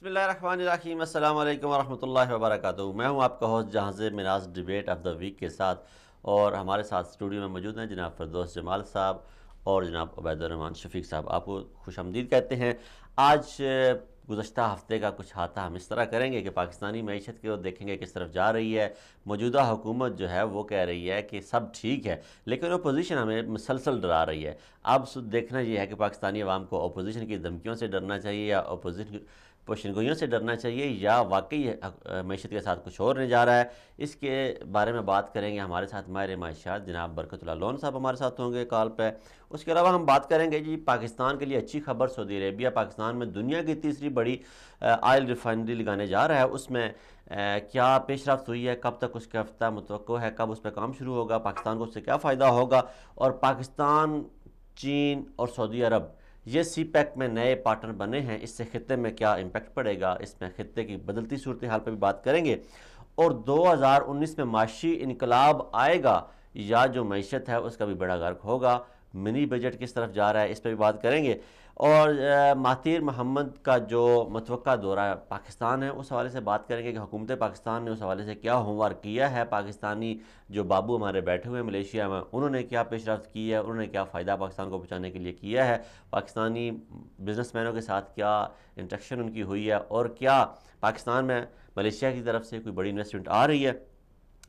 बिस्मिल्लाहिर्रहमानिर्रहीम अस्सलाम वालेकुम वरहमतुल्लाहि वबरकातुहू। मैं हूं आपका होस्ट जहां से Minaj debate of the week के साथ, और हमारे साथ स्टूडियो में मौजूद हैं जनाब फिरदौस जमाल साहब और जनाब उबैदुर्रहमान शफीक साहब। आपको खुशामदीद कहते हैं। आज गुज़श्ता हफ़्ते का कुछ हाथा हम इस तरह करेंगे कि पाकिस्तानी मईशत की ओर देखेंगे किस तरफ जा रही है। मौजूदा हुकूमत जो है वो कह रही है कि सब ठीक है, लेकिन अपोजिशन हमें मुसलसल डरा रही है। अब देखना ये है कि पाकिस्तानी अवाम को अपोजिशन की धमकियों से डरना चाहिए या अपोजिशन पेशनगोइयों से डरना चाहिए, या वाकई मईशत के साथ कुछ और नहीं जा रहा है। इसके बारे में बात करेंगे। हमारे साथ माहिर माशियात जनाब बरकतुल्लाह लोन साहब हमारे साथ होंगे कॉल पे। उसके अलावा हम बात करेंगे जी पाकिस्तान के लिए अच्छी खबर, सऊदी अरेबिया पाकिस्तान में दुनिया की तीसरी बड़ी ऑयल रिफाइनरी लगाने जा रहा है। उसमें क्या पेशरफ्त हुई है, कब तक उसका हफ्ता मुतवक्को है, कब उस पर काम शुरू होगा, पाकिस्तान को उससे क्या फ़ायदा होगा, और पाकिस्तान, चीन और सऊदी अरब ये सी पैक में नए पार्टनर बने हैं, इससे खित्ते में क्या इम्पैक्ट पड़ेगा, इसमें खित्ते की बदलती सूरत हाल पर भी बात करेंगे। और 2019 में माशी इनकलाब आएगा या जो मईशत है उसका भी बड़ा गर्क होगा। मिनी बजट किस तरफ जा रहा है इस पर भी बात करेंगे। और महातीर मोहम्मद का जो मतवक्का दौरा पाकिस्तान है उस हवाले से बात करेंगे कि हुकूमत पाकिस्तान ने उस हवाले से क्या होमवर्क किया है। पाकिस्तानी जो बाबू हमारे बैठे हुए हैं मलेशिया में, उन्होंने क्या पेशरफ्त की है, उन्होंने क्या फ़ायदा पाकिस्तान को पहुँचाने के लिए किया है, पाकिस्तानी बिजनेसमैनों के साथ क्या इंटरेक्शन उनकी हुई है, और क्या पाकिस्तान में मलेशिया की तरफ से कोई बड़ी इन्वेस्टमेंट आ रही है।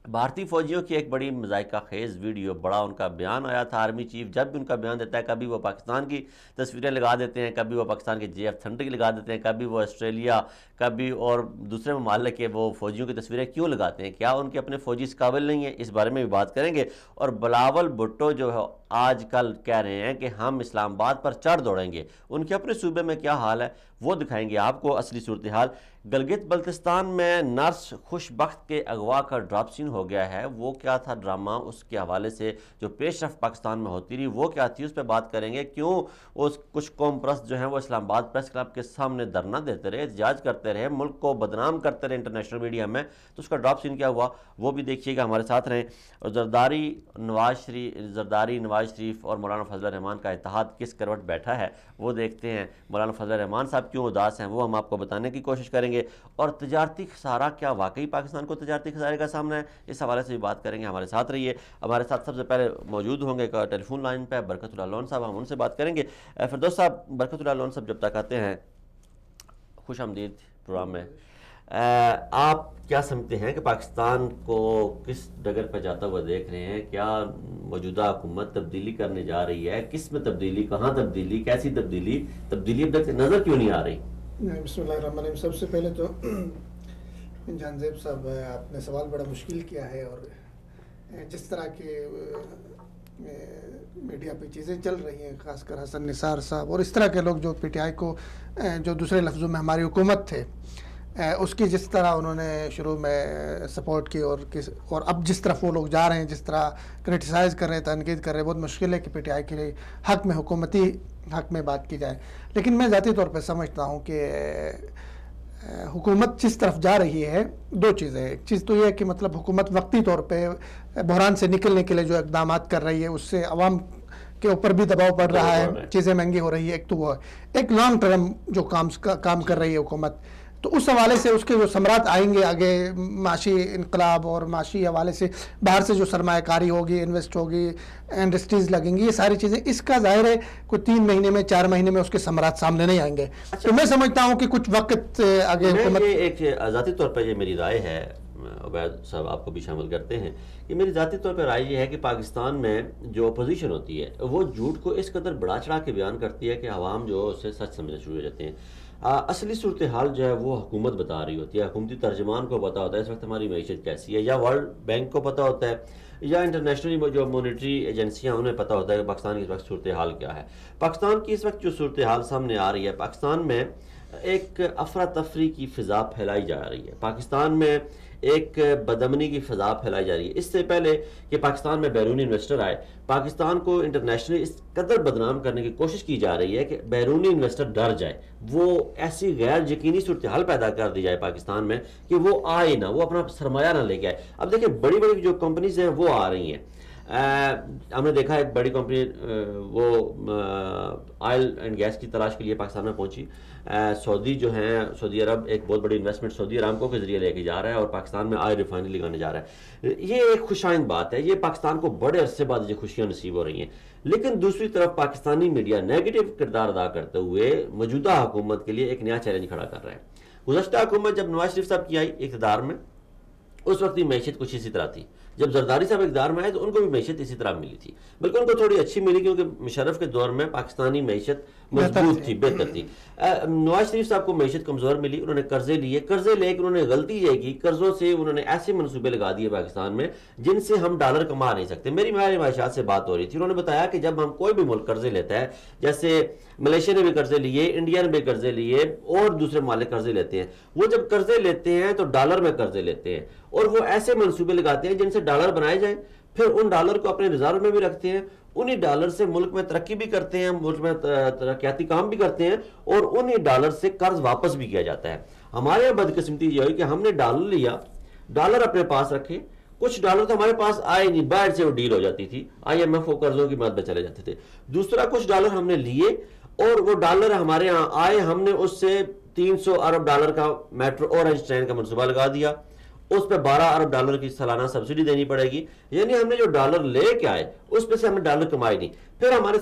भारतीय फौजियों की एक बड़ी मज़ाइका खेज़ वीडियो, बड़ा उनका बयान आया था। आर्मी चीफ जब भी उनका बयान देता है, कभी वो पाकिस्तान की तस्वीरें लगा देते हैं, कभी वो पाकिस्तान के JF-30 लगा देते हैं, कभी वो ऑस्ट्रेलिया, कभी और दूसरे ममालिक के वो फौजियों की तस्वीरें क्यों लगाते हैं, क्या उनके अपने फौजी इस काबिल नहीं है, इस बारे में भी बात करेंगे। और बिलावल भुट्टो जो है आजकल कह रहे हैं कि हम इस्लामाबाद पर चढ़ दौड़ेंगे, उनके अपने सूबे में क्या हाल है वो दिखाएंगे आपको असली सूरत हाल। गिलगित बल्तिस्तान में नर्स खुशबख्त के अगवा का ड्रॉप सीन हो गया है, वो क्या था ड्रामा, उसके हवाले से जो पेशरफ पाकिस्तान में होती रही वो क्या थी, उस पर बात करेंगे। क्यों उस कुछ कौम परस्त जो है वो इस्लामाबाद प्रेस क्लब के सामने धरना देते रहे, एहतजाज करते रहे, मुल्क को बदनाम करते रहे इंटरनेशनल मीडिया में, तो उसका ड्रॉप सीन क्या हुआ वो भी देखिएगा, हमारे साथ रहें। और जरदारी नवाज शरीफ और मौलाना फजल रहमान का इत्तेहाद किस करवट बैठा है वो देखते हैं। मौलाना फजल रहमान साहब क्यों उदास हैं वो हम आपको बताने की कोशिश करेंगे। और तजारती खसारा, क्या वाकई पाकिस्तान को तजारती खसारे का सामना है, इस हवाले से भी बात करेंगे। हमारे साथ रहिए। हमारे साथ सबसे पहले मौजूद होंगे टेलीफोन लाइन पर बरकतुल्लाह लोन साहब, हम उनसे बात करेंगे। फिरदौस साहब, बरकतुल्लाह लोन साहब जब तक आते हैं, खुश आमदीद प्रोग्राम में। आप क्या समझते हैं कि पाकिस्तान को किस डगर पर जाता हुआ देख रहे हैं? क्या मौजूदा हुकूमत तब्दीली करने जा रही है? किस में तब्दीली, कहाँ तब्दीली, कैसी तब्दीली अब तक नज़र क्यों नहीं आ रही? बिस्मिल्लाहिर्रहमानिर्रहीम। सबसे पहले तो जानजेब साहब, आपने सवाल बड़ा मुश्किल किया है, और जिस तरह के मीडिया पे चीज़ें चल रही हैं, ख़ासकर हसन निसार साहब और इस तरह के लोग जो PTI को, जो दूसरे लफ्ज़ों में हमारी हुकूमत थे, उसकी जिस तरह उन्होंने शुरू में सपोर्ट की, और अब जिस तरफ वो लोग जा रहे हैं, जिस तरह क्रिटिसाइज़ कर रहे हैं, तनकीद कर रहे हैं, बहुत मुश्किल है कि PTI के लिए हक़ में, हुकूमती हक़ में बात की जाए। लेकिन मैं ज़ाती तौर पर समझता हूँ कि हुकूमत जिस तरफ जा रही है, दो चीज़ें हैं। एक चीज़ तो ये है कि मतलब हुकूमत वक्ती तौर पे बहरान से निकलने के लिए जो इक़दाम कर रही है उससे अवाम के ऊपर भी दबाव पड़ रहा है, चीज़ें महंगी हो रही है। एक तो वो है, एक लॉन्ग टर्म जो काम कर रही है हुकूमत, तो उस हवाले से उसके जो समरात आएंगे आगे, माशी इनकलाब और माशी हवाले से बाहर से जो सरमायाकारी होगी, इन्वेस्ट होगी, इंडस्ट्रीज़ लगेंगी, ये सारी चीज़ें, इसका जाहिर है कोई 3 महीने में, 4 महीने में उसके समरात सामने नहीं आएंगे। अच्छा, तो मैं समझता हूँ कि कुछ वक्त आगे हुकूमत, एक ज़ाती तौर पर ये मेरी राय है, उबैद साहब आपको भी शामिल करते हैं, कि मेरी ज़ाती तौर पर राय ये है कि पाकिस्तान में जो अपोजिशन होती है वो झूठ को इस कदर बढ़ा चढ़ा के बयान करती है कि आवाम जो उसे सच समझना शुरू हो जाते हैं। असली सूरत हाल जो है वो हुकूमत बता रही होती है, हुकूमती तर्जमान को पता होता है इस वक्त हमारी मईशत कैसी है, या वर्ल्ड बैंक को पता होता है, या इंटरनेशनल जो मॉनेटरी एजेंसियां उन्हें पता होता है कि पाकिस्तान की इस वक्त सूरत हाल क्या है। पाकिस्तान की इस वक्त जो सूरत हाल सामने आ रही है, पाकिस्तान में एक अफरा तफरी की फ़िज़ा फैलाई जा रही है, पाकिस्तान में एक बदमनी की फ़िज़ा फैलाई जा रही है। इससे पहले कि पाकिस्तान में बैरूनी इन्वेस्टर आए, पाकिस्तान को इंटरनेशनली इस कदर बदनाम करने की कोशिश की जा रही है कि बैरूनी इन्वेस्टर डर जाए, वो ऐसी गैर यकीनी सूरत हाल पैदा कर दी जाए पाकिस्तान में कि वो आए ना, वो अपना सरमाया ना लेके आए। अब देखिए, बड़ी बड़ी जो कंपनीज हैं वो आ रही हैं, हमने देखा एक बड़ी कंपनी वो ऑयल एंड गैस की तलाश के लिए पाकिस्तान में पहुंची। सऊदी जो है, सऊदी अरब एक बहुत बड़ी इन्वेस्टमेंट सऊदी अरामको के जरिए लेके जा रहा है और पाकिस्तान में ऑयल रिफाइनरी लगाने जा रहा है। ये एक खुशाइंद बात है, ये पाकिस्तान को बड़े अरसे बाद ये खुशियां नसीब हो रही हैं। लेकिन दूसरी तरफ पाकिस्तानी मीडिया नेगेटिव किरदार अदा करते हुए मौजूदा हुकूमत के लिए एक नया चैलेंज खड़ा कर रहा है। गुज़श्ता हुकूमत जब नवाज शरीफ साहब की आई इक़्तिदार में, उस वक्त की मैशियत कुछ इसी तरह थी। जब जरदारी साहब इक़्तिदार में आए तो उनको भी मैशियत इसी तरह मिली थी, बल्कि उनको थोड़ी अच्छी मिली क्योंकि मुशर्रफ के दौर में पाकिस्तानी मैशियत मजबूत थी, बेहतर थी। नवाज शरीफ साहब को मैशियत कमज़ोर मिली, उन्होंने कर्जे लिए, कर्जे लेकर उन्होंने गलती ये की, कर्जों से उन्होंने ऐसे मनसूबे लगा दिए पाकिस्तान में जिनसे हम डॉलर कमा नहीं सकते। मेरी मायशात से बात हो रही थी, उन्होंने बताया कि जब हम कोई भी मुल्क कर्जे लेता है, जैसे मलेशिया ने भी कर्जे लिए, इंडिया ने भी कर्जे लिए और दूसरे मालिक कर्जे लेते हैं, वो जब कर्जे लेते हैं तो डॉलर में कर्जे लेते हैं और वो ऐसे मनसूबे लगाते हैं जिनसे डॉलर बनाए जाए, फिर उन डॉलर को अपने रिजर्व में भी रखते हैं, उन्हीं डॉलर से मुल्क में तरक्की भी करते हैं, मुल्क में तरक्याती काम भी करते हैं और उन्हीं डॉलर से कर्ज वापस भी किया जाता है। हमारे यहाँ बदकिस्मती ये हुई कि हमने डॉलर लिया, डॉलर अपने पास रखे, कुछ डॉलर तो हमारे पास आए नहीं, बाहर से वो डील हो जाती थी, IMF और कर्जों की मदद में चले जाते थे। दूसरा, कुछ डॉलर हमने लिए और वो डॉलर हमारे यहाँ आए, हमने उससे 300 अरब डॉलर का मेट्रो ऑरेंज ट्रेन का मनसूबा लगा दिया, उस पर 12 अरब डॉलर की सालाना सब्सिडी देनी पड़ेगी। यानी हमने जो डॉलर लेके आए उस पर से हमने डॉलर कमाए नहीं। फिर हमारे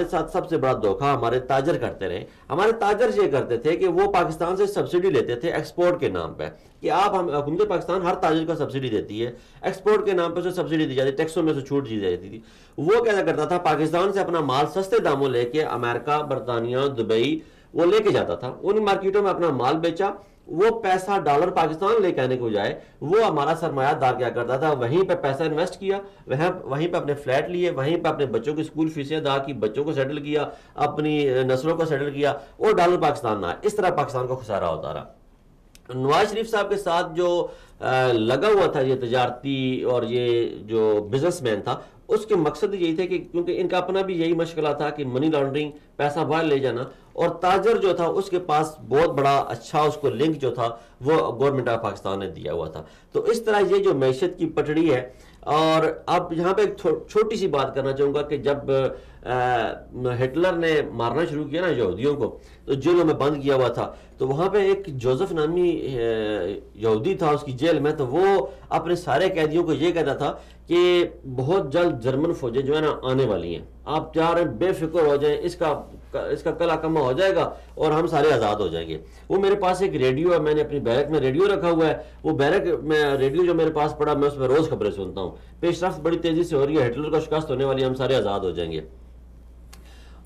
साथ सबसे बड़ा धोखा हमारे ताजर करते रहे। हमारे ताजर ये करते थे कि वो पाकिस्तान से सब्सिडी लेते थे एक्सपोर्ट के नाम पे, कि आप हम हुकूमत पाकिस्तान हर ताजर का सब्सिडी देती है, एक्सपोर्ट के नाम पर उसे सब्सिडी दी जाती, टैक्सों में से छूट दी जाती थी। वो क्या करता था, पाकिस्तान से अपना माल सस्ते दामों लेके अमेरिका, बरतानिया, दुबई वो लेके जाता था, उन मार्केटों में अपना माल बेचा, वो पैसा डॉलर पाकिस्तान लेके आने के बजाय वो हमारा सरमायादार क्या करता था, वहीं पे पैसा इन्वेस्ट किया, वहीं पे अपने फ्लैट लिए, वहीं पे अपने बच्चों की स्कूल फीसें अदा की, बच्चों को सेटल किया, अपनी नस्लों को सेटल किया और डॉलर पाकिस्तान ना। इस तरह पाकिस्तान को खुसारा होता रहा। नवाज शरीफ साहब के साथ जो लगा हुआ था ये तजारती और ये जो बिजनेसमैन था, उसके मकसद यही थे कि क्योंकि इनका अपना भी यही मशगला था कि मनी लॉन्ड्रिंग, पैसा बाहर ले जाना, और ताजर जो था उसके पास बहुत बड़ा अच्छा उसको लिंक जो था वो गवर्नमेंट ऑफ पाकिस्तान ने दिया हुआ था। तो इस तरह ये जो मैशत की पटड़ी है। और अब यहाँ पे एक छोटी सी बात करना चाहूँगा कि जब हिटलर ने मारना शुरू किया ना यहूदियों को, तो जेलों में बंद किया हुआ था, तो वहाँ पे एक जोसेफ नामी यहूदी था उसकी जेल में, तो वो अपने सारे कैदियों को ये कहता था कि बहुत जल्द जर्मन फौजें जो है ना आने वाली हैं, आप तैयार हैं, बेफिक्र हो जाएं, इसका कला कमा हो जाएगा और हम सारे आज़ाद हो जाएंगे। वो मेरे पास एक रेडियो है, मैंने अपनी बैरक में रेडियो रखा हुआ है, वो बैरक में रेडियो जो मेरे पास पड़ा, मैं उसमें रोज़ खबरें सुनता हूँ, पेशरफ्त बड़ी तेज़ी से हो रही है, हिटलर का शिकस्त होने वाली है, हम सारे आज़ाद हो जाएंगे।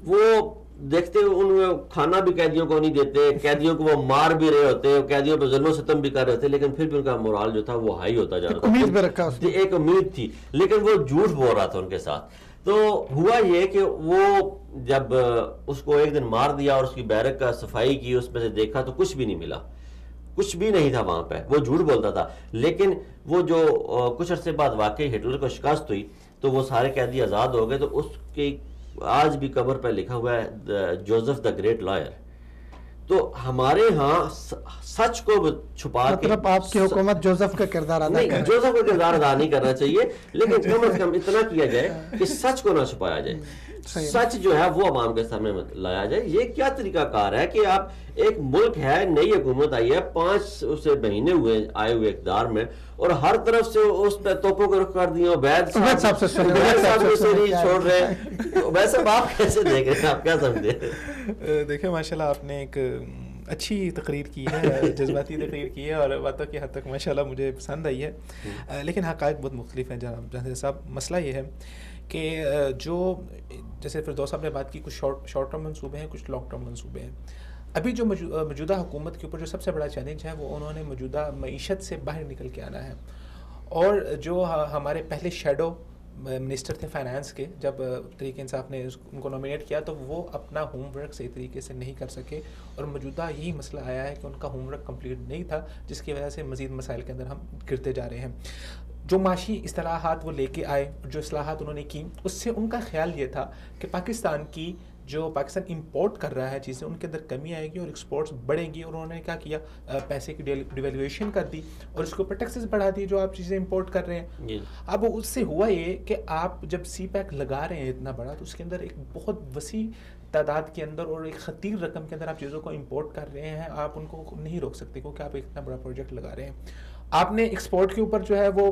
वो देखते उन खाना भी कैदियों को नहीं देते, कैदियों को वो मार भी रहे होते, कैदियों पर जुल्म सितम भी कर रहे थे, लेकिन फिर भी उनका मोराल जो था वो हाई होता जा रहा था। उम्मीद पे रखा उसने, एक उम्मीद थी, लेकिन वो झूठ बोल रहा था उनके साथ। तो हुआ ये कि वो जब उसको एक दिन मार दिया और उसकी बैरक का सफाई की, उसमें से देखा तो कुछ भी नहीं मिला, कुछ भी नहीं था वहां पे, वो झूठ बोलता था। लेकिन वो जो कुछ अरसे बाद वाकई हिटलर को शिकस्त हुई तो वो सारे कैदी आज़ाद हो गए। तो उसकी आज भी कब्र पर लिखा हुआ है जोसेफ द ग्रेट लॉयर। तो हमारे यहाँ सच को छुपा के, मतलब आपकी हुकूमत जोसेफ का किरदार अदा नहीं, जोसेफ का किरदार अदा नहीं करना चाहिए, लेकिन कम से कम इतना किया जाए कि सच को ना छुपाया जाए, सच जो है वो अवाम के सामने लाया जाए। ये क्या तरीकाकार है कि आप एक मुल्क है, नई हुकूमत आई है, 5 उसे महीने हुए आए हुए इक़्तिदार में, और हर तरफ से उस पर तोपों को रुख कर दिया, वैद साहब से नहीं छोड़ रहे। वैसे आप कैसे देख रहे हैं, आप क्या समझते हैं? देखिए माशाल्लाह आपने एक अच्छी तकरीर की है, जज्बाती तकरीर की है और बातों की हद तक माशाल्लाह मुझे पसंद आई है। लेकिन हक़ाइक़ बहुत मुख्तलिफ हैं जनाब साहब। मसला ये है कि जो जैसे फिरदौस साहब ने बात की, कुछ शॉर्ट टर्म मंसूबे हैं, कुछ लॉन्ग टर्म मंसूबे हैं। अभी जो मौजूदा हुकूमत के ऊपर जो सबसे बड़ा चैलेंज है वो उन्होंने मौजूदा मईशत से बाहर निकल के आना है। और जो हमारे पहले शेडो मिनिस्टर थे फाइनेंस के, जब तहरीक इंसाफ ने उनको नॉमिनेट किया तो वो अपना होमवर्क सही तरीके से नहीं कर सके, और मौजूदा यही मसला आया है कि उनका होमवर्क कंप्लीट नहीं था, जिसकी वजह से मज़ीद मसाइल के अंदर हम गिरते जा रहे हैं। जो माशी इस्लाहात वो लेके आए, जो इस्लाहात उन्होंने की, उससे उनका ख्याल ये था कि पाकिस्तान की जो पाकिस्तान इंपोर्ट कर रहा है चीज़ें उनके अंदर कमी आएगी और एक्सपोर्ट्स बढ़ेंगी। और उन्होंने क्या किया, पैसे की डिवेल्यूएशन कर दी और उसके ऊपर टैक्सेस बढ़ा दिए जो आप चीज़ें इंपोर्ट कर रहे हैं। अब उससे हुआ ये कि आप जब सी पैक लगा रहे हैं इतना बड़ा, तो उसके अंदर एक बहुत वसी तादाद के अंदर और एक खतीर रकम के अंदर आप चीज़ों को इंपोर्ट कर रहे हैं, आप उनको नहीं रोक सकते क्योंकि आप इतना बड़ा प्रोजेक्ट लगा रहे हैं। आपने एक्सपोर्ट के ऊपर जो है वो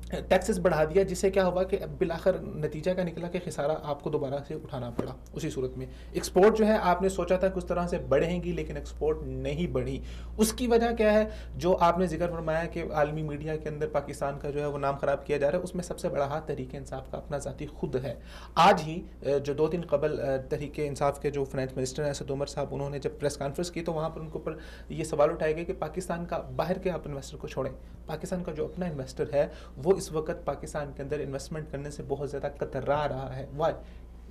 टैक्सेस बढ़ा दिया, जिससे क्या हुआ कि बिलाखिर नतीजा का निकला कि खिसारा आपको दोबारा से उठाना पड़ा। उसी सूरत में एक्सपोर्ट जो है आपने सोचा था कि उस तरह से बढ़ेंगी, लेकिन एक्सपोर्ट नहीं बढ़ी। उसकी वजह क्या है, जो आपने जिक्र फरमाया कि आलमी मीडिया के अंदर पाकिस्तान का जो है वो नाम ख़राब किया जा रहा है, उसमें सबसे बड़ा हाथ तहरीक इंसाफ का अपना ज़ाती खुद है। आज ही जो 2 दिन कबल तहरीक इंसाफ के जो फाइनेंस मिनिस्टर हैं असद उमर साहब, उन्होंने जब प्रेस कॉन्फ्रेंस की तो वहाँ पर उनके ऊपर ये सवाल उठाए गए कि पाकिस्तान का बाहर के आप इन्वेस्टर को छोड़ें, पाकिस्तान का जो अपना इन्वेस्टर है वो इस वक्त पाकिस्तान के अंदर इन्वेस्टमेंट करने से बहुत ज़्यादा कतरा रहा है। वाई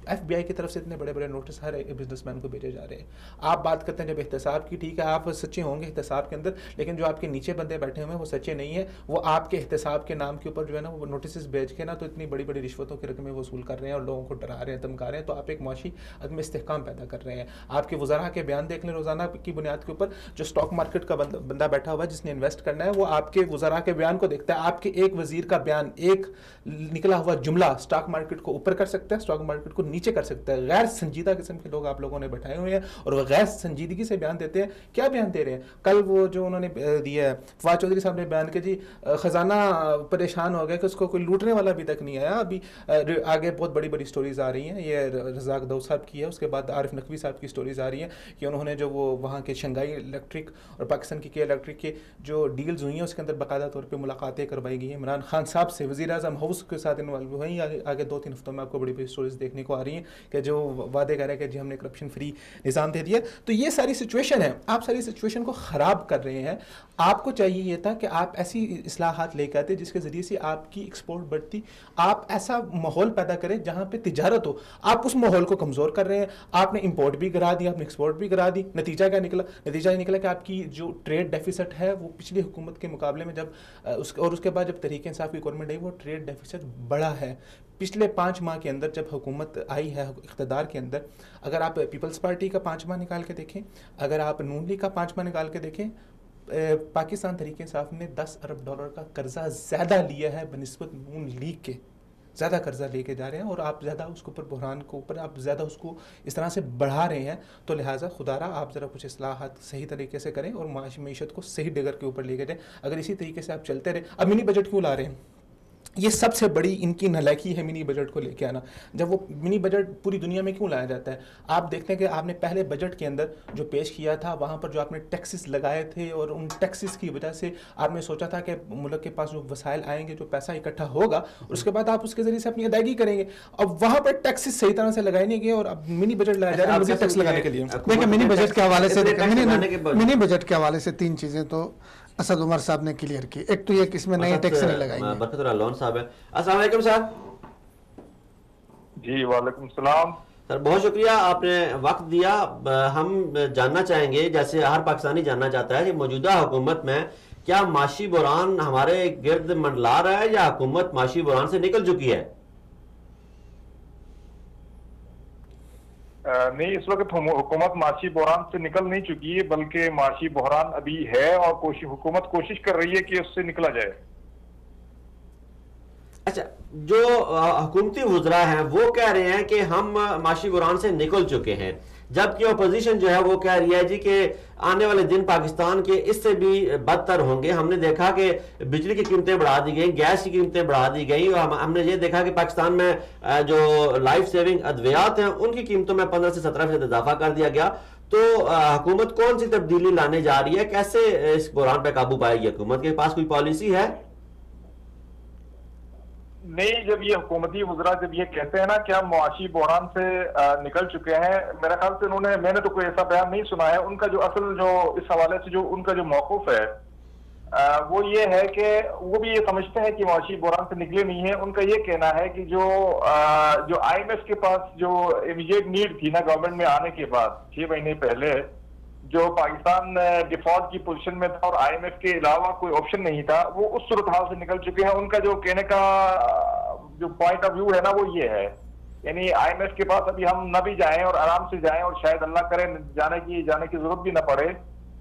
FBI की तरफ से इतने बड़े बड़े नोटिस हर एक बिजनेसमैन को भेजे जा रहे हैं। आप बात करते हैं जब एहतसाब की, ठीक है आप सच्चे होंगे एहतसाब के अंदर, लेकिन जो आपके नीचे बंदे बैठे हुए हैं वो सच्चे नहीं है। वो आपके एहतसाब के नाम के ऊपर जो है ना वो नोटिस भेज के ना तो इतनी बड़ी बड़ी रिश्वतों की रकमें वसूल कर रहे हैं और लोगों को डरा रहे हैं, धमका रहे हैं। तो आप एक मुआशी अदम इस्तेहकाम पैदा कर रहे हैं। आपके वज़रा के बयान देख लें रोज़ाना की बुनियाद के ऊपर, जो स्टॉक मार्केट का बंदा बैठा हुआ है जिसने इन्वेस्ट करना है, वो आपके वज़रा के बयान को देखता है। आपके एक वज़ीर का बयान, एक निकला हुआ जुमला स्टॉक मार्केट को ऊपर कर सकता है, स्टॉक मार्केट को नीचे कर सकता है। गैर संजीदा किस्म के लोग आप लोगों ने बैठाए हुए हैं और वह गैर संजीदगी से बयान देते हैं। क्या बयान दे रहे हैं? कल वो जो उन्होंने दिया है, फवाद चौधरी साहब ने बयान किया जी खजाना परेशान हो गया कि उसको कोई लूटने वाला अभी तक नहीं आया। अभी आगे बहुत बड़ी बड़ी स्टोरीज आ रही हैं, ये रज़ाक दाऊद साहब की है, उसके बाद आरिफ नकवी साहब की स्टोरीज आ रही हैं कि उन्होंने जो वो वहाँ के शंघाई इलेक्ट्रिक और पाकिस्तान की इलेक्ट्रिक के जो डील्स हुई हैं उसके अंदर बाकायदा तौर पर मुलाकातें करवाई गई हैं इमरान खान साहब से, वज़ीर आज़म हाउस के साथ इन्वॉल्व। वहीं आगे 2-3 हफ्तों में आपको बड़ी बड़ी स्टोरीज देखने को आ रही हैं कि जो वादे कर रहे हैं कि जी हमने करप्शन फ्री निज़ाम दे दिया। तो ये सारी सिचुएशन है, आप सारी सिचुएशन को ख़राब कर रहे हैं। आपको चाहिए ये था कि आप ऐसी इस्लाहात लेकर आते जिसके ज़रिए से आपकी एक्सपोर्ट बढ़ती, आप ऐसा माहौल पैदा करें जहाँ पे तिजारत हो। आप उस माहौल को कमज़ोर कर रहे हैं। आपने इंपोर्ट भी गिरा दी, आपने एक्सपोर्ट भी गिरा दी। नतीजा क्या निकला? नतीजा ये निकला कि आपकी जो ट्रेड डेफिसिट है वो पिछली हुकूमत के मुकाबले में जब उसके बाद जब तहरीक इंसाफ की गवर्नमेंट आई वो ट्रेड डेफिसिट बढ़ा है। पिछले 5 माह के अंदर जब हुकूमत आई है इक़्तिदार के अंदर, अगर आप पीपल्स पार्टी का 5 माह निकाल के देखें, अगर आप नून लीग का 5 माह निकाल के देखें, पाकिस्तान तहरीक इंसाफ ने $10 अरब का कर्जा ज़्यादा लिया है बनिस्बत नून लीग के। ज़्यादा कर्जा लेके जा रहे हैं और आप ज़्यादा उसके ऊपर बुहरान को ऊपर आप ज़्यादा उसको इस तरह से बढ़ा रहे हैं। तो लिहाजा खुदारा आप ज़रा कुछ इस्लाहात सही तरीके से करें और मीशत को सही डगर के ऊपर लेके जाएँ। अगर इसी तरीके से आप चलते रहे, अब मिनी बजट क्यों ला रहे हैं? ये सबसे बड़ी इनकी नालायकी है मिनी बजट को लेके आना। जब वो मिनी बजट पूरी दुनिया में क्यों लाया जाता है? आप देखते हैं कि आपने पहले बजट के अंदर जो पेश किया था वहाँ पर जो आपने टैक्सेस लगाए थे और उन टैक्सेस की वजह से आपने सोचा था कि मुल्क के पास जो वसाइल आएंगे, जो पैसा इकट्ठा होगा, उसके बाद आप उसके ज़रिए से अपनी अदायगी करेंगे। अब वहाँ पर टैक्सेस सही तरह से लगाए नहीं गए और अब मिनी बजट लाया जा रहा है टैक्स लगाने के लिए। देखिए मिनी बजट के हवाले से मिनी बजट के हवाले से 3 चीज़ें तो असद उमर साहब ने क्लियर की। एक तो ये कि इसमें नए टैक्स नहीं लगाएंगे। बरकतुल्लाह लोन साहब है। अस्सलाम वालेकुम साहब। जी वालेकुम सलाम सर, बहुत शुक्रिया आपने वक्त दिया। हम जानना चाहेंगे, जैसे हर पाकिस्तानी जानना चाहता है कि मौजूदा हुकूमत में क्या माशी बुरान हमारे गिर्द मंडला रहा है या हुकूमत माशी बुरान से निकल चुकी है? नहीं, इस वक्त हुकूमत माशी बहरान से निकल नहीं चुकी है, बल्कि माशी बहरान अभी है और हुकूमत कोशिश कर रही है कि उससे निकला जाए। अच्छा, जो हुकूमती वुज़रा हैं वो कह रहे हैं कि हम माशी बहरान से निकल चुके हैं, जबकि अपोजिशन जो है वो कह रही है जी कि आने वाले दिन पाकिस्तान के इससे भी बदतर होंगे। हमने देखा कि बिजली की कीमतें बढ़ा दी गई, गैस की कीमतें बढ़ा दी गई और हमने ये देखा कि पाकिस्तान में जो लाइफ सेविंग अद्वियात हैं उनकी कीमतों में 15 से 17% इजाफा कर दिया गया। तो हुकूमत कौन सी तब्दीली लाने जा रही है? कैसे इस बहरान पर काबू पाएगी? हुकूमत के पास कोई पॉलिसी है? नहीं, जब ये हुकूमती वुज़रा जब ये कहते हैं ना कि हम मुआशी बहरान से निकल चुके हैं, मेरे ख्याल से मैंने तो कोई ऐसा बयान नहीं सुना है। उनका जो असल जो इस हवाले से जो उनका जो मौक़िफ़ है वो ये है कि वो भी ये समझते हैं कि मुआशी बहरान से निकले नहीं है। उनका ये कहना है कि जो IMF के पास जो इमीडिएट नीड थी ना गवर्नमेंट में आने के बाद 6 महीने पहले, जो पाकिस्तान डिफॉल्ट की पोजीशन में था और IMF के अलावा कोई ऑप्शन नहीं था, वो उस सूरत हाल से निकल चुके हैं। उनका जो कहने का जो पॉइंट ऑफ व्यू है ना वो ये है। यानी IMF के पास अभी हम न भी जाएं और आराम से जाएं और शायद अल्लाह करे जाने की जरूरत भी न पड़े,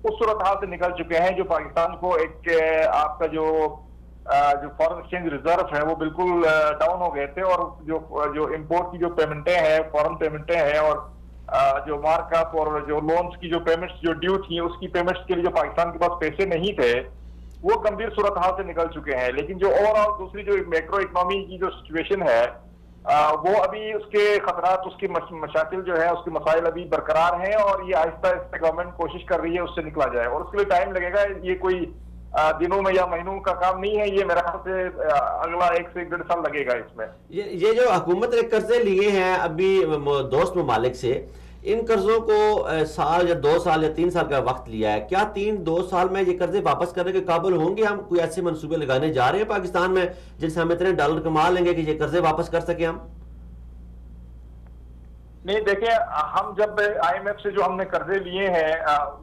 उस सूरत हाल से निकल चुके हैं जो पाकिस्तान को एक आपका जो फॉरेन एक्सचेंज रिजर्व है वो बिल्कुल डाउन हो गए थे, और जो इंपोर्ट की जो पेमेंटें हैं, फॉरेन पेमेंटें हैं, और जो मार्कअप और जो लोन्स की जो पेमेंट्स जो ड्यू थी उसकी पेमेंट्स के लिए जो पाकिस्तान के पास पैसे नहीं थे, वो गंभीर सूरत हाल से निकल चुके हैं। लेकिन जो ओवरऑल दूसरी जो मैक्रो इकोनॉमी की जो सिचुएशन है वो अभी उसके खतरात, उसकी मशाकिल जो है, उसके मसाइल अभी बरकरार हैं, और ये आहिस्ता आहिस्ता गवर्नमेंट कोशिश कर रही है उससे निकला जाए, और उसके लिए टाइम लगेगा। ये कोई दिनों में या महीनों का काम नहीं है, ये मेरे ख्याल से अगला 1 से 1.5 साल लगेगा इसमें। ये जो हुकूमत ने कर्जे लिए हैं अभी दोस्त ममालिक से, इन कर्जों को साल या 2 साल या 3 साल का वक्त लिया है, क्या 3-2 साल में ये कर्जे वापस करने के काबिल होंगे? हम कोई ऐसे मंसूबे लगाने जा रहे हैं पाकिस्तान में जिनसे हम इतने डॉलर कमा लेंगे कि ये कर्जे वापस कर सके हम? नहीं, देखिए, हम जब IMF से जो हमने कर्जे लिए हैं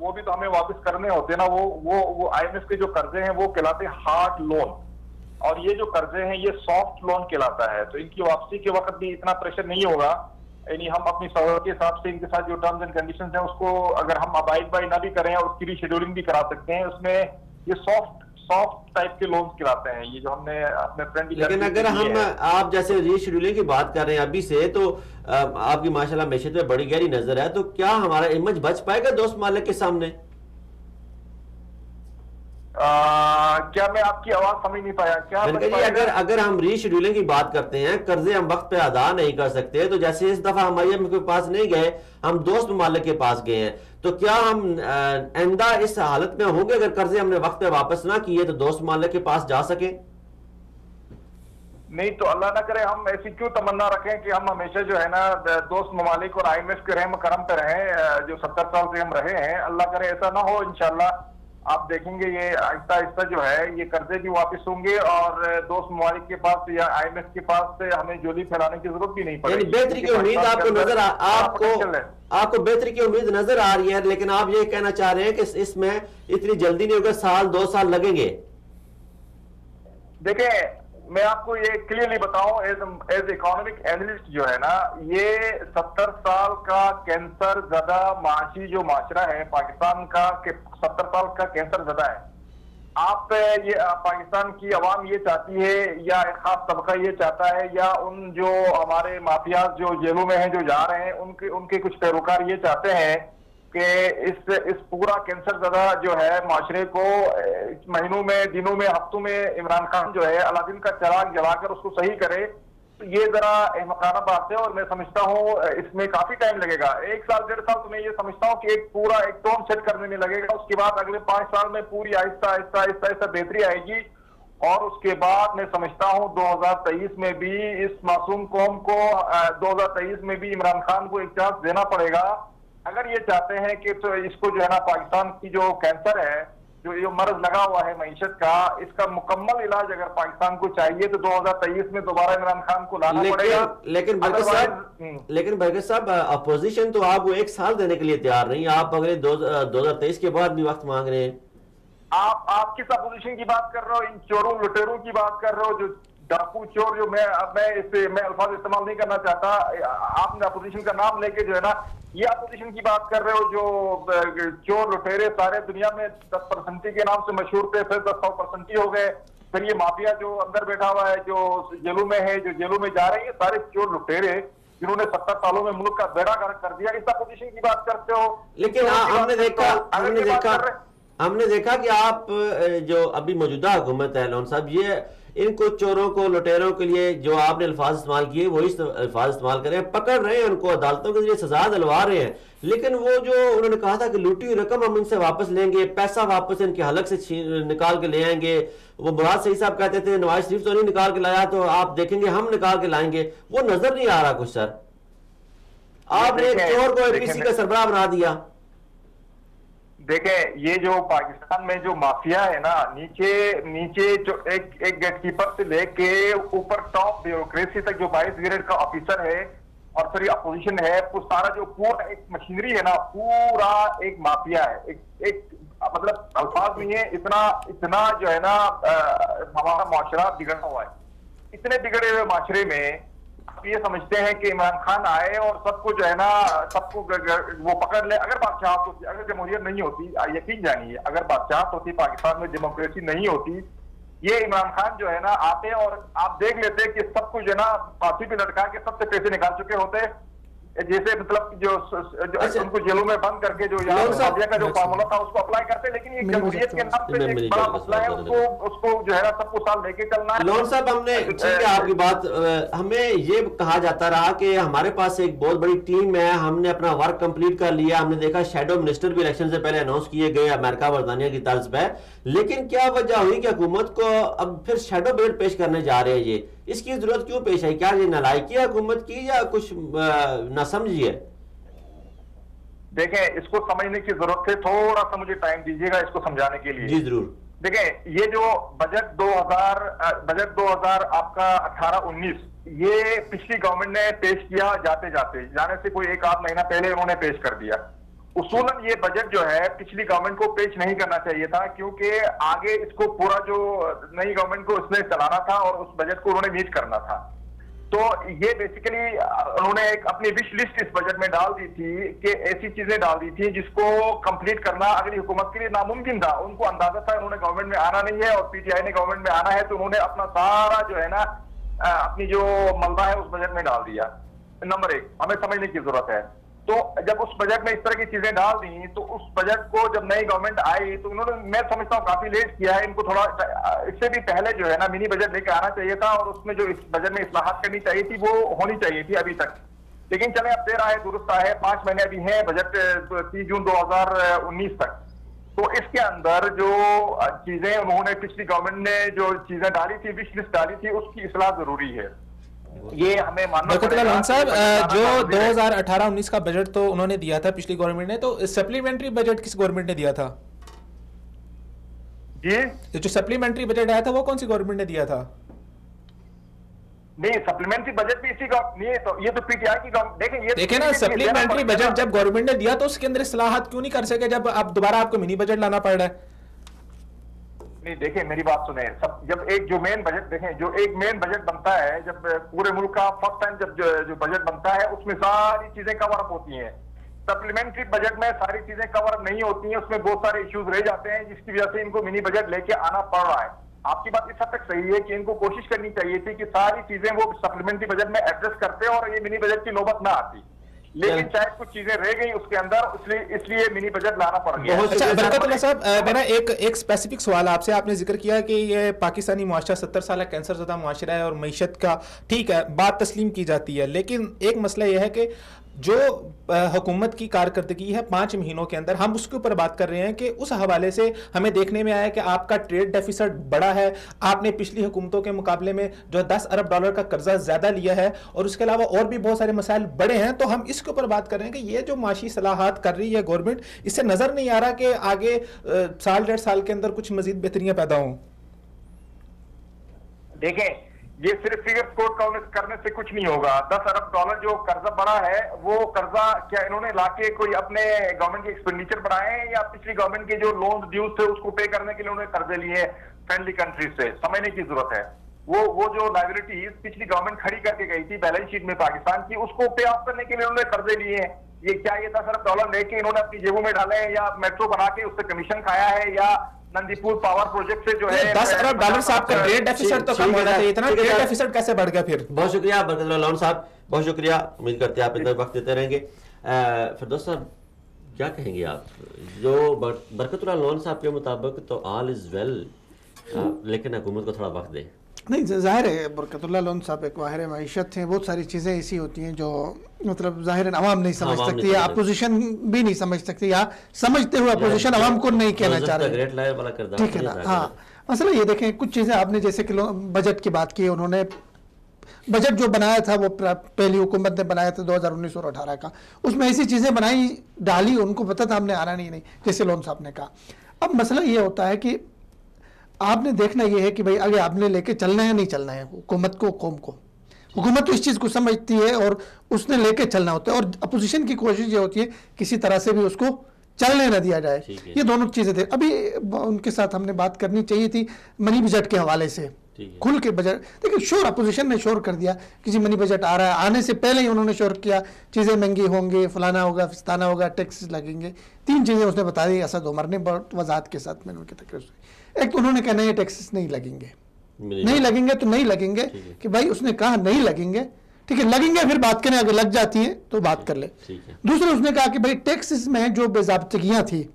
वो भी तो हमें वापस करने होते हैं ना। वो IMF के जो कर्जे हैं वो कहलाते हैं हार्ड लोन, और ये जो कर्जे हैं ये सॉफ्ट लोन कहलाता है। तो इनकी वापसी के वक्त भी इतना प्रेशर नहीं होगा, यानी हम अपनी सहूलत के हिसाब से इनके साथ जो टर्म्स एंड कंडीशंस हैं उसको अगर हम अबाइड बाई ना भी करें और उसकी रीशेड्यूलिंग भी करा सकते हैं, उसमें ये सॉफ्ट टाइप के लोन्स कहलाते हैं, ये जो हमने अपने फ्रेंड। लेकिन अगर हम आप जैसे रीशेड्यूलिंग की बात कर रहे हैं अभी से, तो आपकी माशाल्लाह मैशत में बड़ी गहरी नजर है, तो क्या हमारा इमेज बच पाएगा दोस्त मालिक के सामने? क्या मैं आपकी आवाज समझ नहीं पाया? क्या अगर हम रीशेड्यूलिंग की बात करते हैं, कर्जे हम वक्त पे अदा नहीं कर सकते, तो जैसे इस दफा हम IMF के पास नहीं गए, हम दोस्त ममालिक के पास गए हैं, तो क्या हम आइंदा इस हालत में होंगे अगर कर्जे हमने वक्त पे वापस ना किए तो दोस्त ममालिक के पास जा सके? नहीं, तो अल्लाह ना करे हम ऐसी क्यों तमन्ना रखें कि हम हमेशा जो है ना दोस्त ममालिक और IMF के रहम करम पे रहें जो 70 साल से हम रहे हैं। अल्लाह करे ऐसा ना हो, इंशाल्लाह आप देखेंगे ये आहिस्ता आहिस्ता जो है ये कर्जे भी वापस होंगे, और दोस्त ममालिक के पास या IMF के पास से हमें जोली फैलाने की जरूरत भी नहीं पड़ेगी। बेहतरी की उम्मीद आपको बेहतरी की उम्मीद नजर आ रही है, लेकिन आप ये कहना चाह रहे हैं कि इसमें इतनी जल्दी नहीं होगा, 1-2 साल लगेंगे? देखिए, मैं आपको ये क्लियरली बताऊं, एज इकोनॉमिक एनालिस्ट जो है ना, ये 70 साल का कैंसर ज़्यादा माशी जो माशरा है पाकिस्तान का, 70 साल का कैंसर ज़्यादा है। आप ये पाकिस्तान की आवाम ये चाहती है, या एक खास तबका ये चाहता है, या उन जो हमारे माफिया जो जेलों में हैं जो जा रहे हैं उनके कुछ पैरोकार ये चाहते हैं कि इस पूरा कैंसर ज़्यादा जो है माशरे को महीनों में, दिनों में, हफ्तों में इमरान खान जो है अलादीन का चिराग जलाकर उसको सही करे। तो ये जरा अहमकाना बात है, और मैं समझता हूँ इसमें काफी टाइम लगेगा, 1 साल 1.5 साल। तो मैं ये समझता हूँ कि एक टोन सेट करने में लगेगा। उसके बाद अगले 5 साल में पूरी आहिस्ता आहिस्ता बेहतरी आएगी, और उसके बाद मैं समझता हूँ 2023 में भी इस मासूम कौम को 2023 में भी इमरान खान को एक चांस देना पड़ेगा, अगर ये चाहते हैं कि तो इसको जो है ना पाकिस्तान की जो कैंसर है, जो मर्ज लगा हुआ है मईशत का, इसका मुकम्मल इलाज अगर पाकिस्तान को चाहिए तो 2023 में दोबारा इमरान खान को लाना पड़ेगा। लेकिन बरकत साहब, अपोजिशन तो आपको 1 साल देने के लिए तैयार नहीं, आप अगले 2023 के बाद भी वक्त मांग रहे हैं। आप किस अपोजिशन की बात कर रहे हो? इन चोरों लुटेरों की बात कर रहे हो, जो डाकू चोर, जो मैं अल्फाज इस्तेमाल नहीं करना चाहता, आपने अपोजिशन का नाम लेके जो है ना ये अपोजिशन की बात कर रहे हो, जो चोर लुटेरे सारे दुनिया में 10% के नाम से मशहूर थे, फिर 10% हो गए, फिर ये माफिया जो अंदर बैठा हुआ है, जो जेलों में है, जो जेलों में जा रहे हैं, सारे चोर लुटेरे जिन्होंने 70 सालों में मुल्क का बेड़ा गर्क कर दिया, इस अपोजिशन की बात करते हो। लेकिन हमने देखा कि आप जो अभी मौजूदा हुकूमत है लोन साहब, ये इनको चोरों को, लुटेरों के लिए जो आपने अल्फाज इस्तेमाल किए वही अल्फाज इस्तेमाल कर रहे हैं, पकड़ रहे हैं उनको, अदालतों के जरिए सजा दिलवा रहे हैं। लेकिन वो जो उन्होंने कहा था कि लूटी हुई रकम हम इनसे वापस लेंगे, पैसा वापस इनके हलक से निकाल के ले आएंगे, वो मुराद सही साहब कहते थे नवाज शरीफ तो नहीं निकाल के लाया, तो आप देखेंगे हम निकाल के लाएंगे, वो नजर नहीं आ रहा कुछ। सर, आपने एक चोर को APC का सरबराह बना दिया। देखें, ये जो पाकिस्तान में जो माफिया है ना, नीचे जो एक गेटकीपर से लेके ऊपर टॉप ब्यूरोक्रेसी तक जो 22 ग्रेड का ऑफिसर है, और फिर अपोजिशन है, तो सारा जो पूरा एक मशीनरी है ना, पूरा एक माफिया है। एक मतलब अल्फाज नहीं है, इतना जो है ना हमारा माशरा बिगड़ा हुआ है। इतने बिगड़े हुए माशरे में आप ये समझते हैं कि इमरान खान आए और सबको जो है ना, सबको वो पकड़ ले। अगर बादशाहत होती, अगर जमहूरियत नहीं होती, यकीन जानिए, अगर बादशाहत होती, पाकिस्तान में डेमोक्रेसी नहीं होती, ये इमरान खान जो है ना आते और आप देख लेते कि सब कुछ जो है ना फांसी पे लटका के सबसे पैसे निकाल चुके होते, जैसे मतलब जो उनको जेलों में बंद करके जो यहाँ का जो फार्मूला था उसको अप्लाई करते। लेकिन ये जमहूरियत के नाम पे एक बड़ा मसला है, उसको जो है ना सबको साल लेके चलना है। लोन साहब, हमने ठीक है आपकी बात, हमें ये कहा जाता रहा कि हमारे पास एक बहुत बड़ी टीम है, हमने अपना वर्क कंप्लीट कर लिया, हमने देखा शैडो मिनिस्टर भी इलेक्शन से पहले अनाउंस किए गए अमेरिका बरतानिया की तर्ज पे, लेकिन क्या वजह हुई कि हुकूमत को अब फिर शैडो बजट पेश करने जा रहे हैं? ये इसकी जरूरत क्यों पेश आई? क्या ये नालायकी है हुकूमत की या कुछ नासमझी है? देखें, इसको समझने की जरूरत है, थोड़ा सा मुझे टाइम दीजिएगा इसको समझाने के लिए। जी जरूर। देखें, ये जो बजट 2000 आपका 18-19 ये पिछली गवर्नमेंट ने पेश किया, जाने से कोई एक आध महीना पहले उन्होंने पेश कर दिया। उसूलन ये बजट जो है पिछली गवर्नमेंट को पेश नहीं करना चाहिए था, क्योंकि आगे इसको पूरा जो नई गवर्नमेंट को इसने चलाना था और उस बजट को उन्होंने मीट करना था। तो ये बेसिकली उन्होंने एक अपनी विश लिस्ट इस बजट में डाल दी थी कि ऐसी चीजें डाल दी थी जिसको कंप्लीट करना अगली हुकूमत के लिए नामुमकिन था। उनको अंदाजा था उन्होंने गवर्नमेंट में आना नहीं है और पीटीआई ने गवर्नमेंट में आना है, तो उन्होंने अपना सारा जो है ना अपनी जो मलबा है उस बजट में डाल दिया। नंबर एक, हमें समझने की जरूरत है। तो जब उस बजट में इस तरह की चीजें डाल दी, तो उस बजट को जब नई गवर्नमेंट आई तो उन्होंने, मैं समझता हूँ काफी लेट किया है, इनको थोड़ा इससे भी पहले जो है ना मिनी बजट लेकर आना चाहिए था और उसमें जो इस बजट में इस्लाहात करनी चाहिए थी वो होनी चाहिए थी अभी तक। लेकिन चले, अब देर आए दुरुस्त आए, 5 महीने अभी हैं बजट 30 जून 2019 तक। तो इसके अंदर जो चीजें उन्होंने पिछली गवर्नमेंट ने जो चीजें डाली थी, विश लिस्ट डाली थी, उसकी इस्लाह जरूरी है। ये हमें मानना पड़ेगा। लोन साहब, जो 2018-19 का बजट तो उन्होंने दिया था पिछली गवर्नमेंट ने, तो सप्लीमेंट्री बजट किस गवर्नमेंट ने दिया था? जी, जो सप्लीमेंट्री बजट आया था वो कौन सी गवर्नमेंट ने दिया था? नहीं, सप्लीमेंट्री बजट भी इसी का नहीं, तो ये तो पीटीआई की देखें ना, सप्लीमेंट्री बजट जब गवर्नमेंट ने दिया तो उसके अंदर इस्लाहात क्यों नहीं कर सके, जब अब दोबारा आपको मिनी बजट लाना पड़ रहा है? नहीं, देखें मेरी बात सुने, सब जब एक जो मेन बजट देखें, जो एक मेन बजट बनता है, जब पूरे मुल्क का फर्स्ट टाइम जब जो बजट बनता है उसमें सारी चीजें कवर अप होती हैं। सप्लीमेंट्री बजट में सारी चीजें कवर अप नहीं होती हैं, उसमें बहुत सारे इश्यूज रह जाते हैं जिसकी वजह से इनको मिनी बजट लेके आना पड़ रहा है। आपकी बात इस हद तक सही है कि इनको कोशिश करनी चाहिए थी कि सारी चीजें वो सप्लीमेंट्री बजट में एड्रेस करते और ये मिनी बजट की नौबत ना आती, लेकिन शायद कुछ चीजें रह गई उसके अंदर, इसलिए मिनी बजट लाना पड़ गया। अच्छा बरकतुल्लाह साहब, मेरा एक स्पेसिफिक सवाल आपसे, आपने जिक्र किया कि ये पाकिस्तानी मुआशरा 70 साल कैंसर ज़दा मुआशरा है और मईशत का ठीक है बात तस्लीम की जाती है, लेकिन एक मसला यह है कि जो हुकूमत की कारकर्दगी है 5 महीनों के अंदर, हम उसके ऊपर बात कर रहे हैं कि उस हवाले से हमें देखने में आया कि आपका ट्रेड डेफिसिट बड़ा है, आपने पिछली हुकूमतों के मुकाबले में जो $10 अरब का कर्जा ज्यादा लिया है और उसके अलावा और भी बहुत सारे मसाइल बड़े हैं। तो हम इसके ऊपर बात कर रहे हैं कि ये जो माशी सलाहत कर रही है गवर्नमेंट, इससे नजर नहीं आ रहा कि आगे साल 1.5 साल के अंदर कुछ मजीद बेहतरियां पैदा हों। देखें, ये सिर्फ फिगर कोड करने से कुछ नहीं होगा। $10 अरब जो कर्जा बढ़ा है, वो कर्जा क्या इन्होंने लाके कोई अपने गवर्नमेंट के एक्सपेंडिचर बढ़ाए हैं या पिछली गवर्नमेंट के जो लोन ड्यूज थे उसको पे करने के लिए उन्होंने कर्जे लिए फ्रेंडली कंट्रीज से? समझने की जरूरत है। वो जो लायबिलिटीज पिछली गवर्नमेंट खड़ी करके गई थी बैलेंस शीट में पाकिस्तान की, उसको पे ऑफ करने के लिए उन्होंने कर्जे लिए हैं। ये क्या ये $10 अरब लेके इन्होंने अपनी जेबों में डाले हैं या मेट्रो बना के उससे कमीशन खाया है या नंदीपुर पावर प्रोजेक्ट से जो है $10 अरब आपका ट्रेड डेफिसिट तो कम होना चाहिए, इतना ट्रेड डेफिसिट कैसे बढ़ गया फिर? बहुत शुक्रिया बरकतुल्लाह लोन साहब, बहुत शुक्रिया, उम्मीद करते हैं आप इतना वक्त देते रहेंगे। फिरदौस साहब क्या कहेंगे आप? जो बरकतुल्लाह लोन साहब के मुताबिक तो ऑल इज वेल, लेकिन हुकूमत को थोड़ा वक्त दे। नहीं, जाहिर है बरकतुल्लाह लोन साहब एक वाहिर मईशत हैं, बहुत सारी चीज़ें ऐसी होती हैं जो मतलब ज़ाहिर आवाम नहीं समझ सकती या अपोजिशन भी नहीं समझ सकती, या समझते हुए अपोजिशन आवाम को नहीं कहना चाह रहे, ठीक है ना। हाँ, मसला ये देखें, कुछ चीज़ें आपने जैसे कि बजट की बात की, उन्होंने बजट जो बनाया था वो पहली हुकूमत ने बनाया था 2019 और 18 का, उसमें ऐसी चीज़ें बनाई डाली, उनको पता था हमने आना नहीं, जैसे लोन साहब ने कहा। अब मसला ये होता है कि आपने देखना यह है कि भाई आगे आपने लेके चलना है नहीं चलना है हुकूमत को, कौम को। हुकूमत तो इस चीज़ को समझती है और उसने लेके चलना होता है, और अपोजिशन की कोशिश ये होती है किसी तरह से भी उसको चलने न दिया जाए। ये दोनों चीज़ें थे। अभी उनके साथ हमने बात करनी चाहिए थी मनी बजट के हवाले से, ठीक है। खुल के बजट देखिए, शोर अपोजिशन ने शोर कर दिया कि जी मनी बजट आ रहा है, आने से पहले ही उन्होंने शोर किया चीज़ें महंगी होंगी, फलाना होगा, फिस्ताना होगा, टैक्स लगेंगे। 3 चीज़ें उसने बता दी असद उमर ने बहुत वजाहत के साथ मैंने उनकी तकरीर सुनी। एक तो उन्होंने कहा नहीं टैक्सेस नहीं लगेंगे, नहीं लगेंगे तो नहीं लगेंगे कि भाई उसने कहा नहीं लगेंगे, ठीक है, लगेंगे फिर बात करें, अगर लग जाती है तो बात कर ले। दूसरा उसने कहा कि भाई टैक्सेस में जो बेज़ाब्तगियाँ थी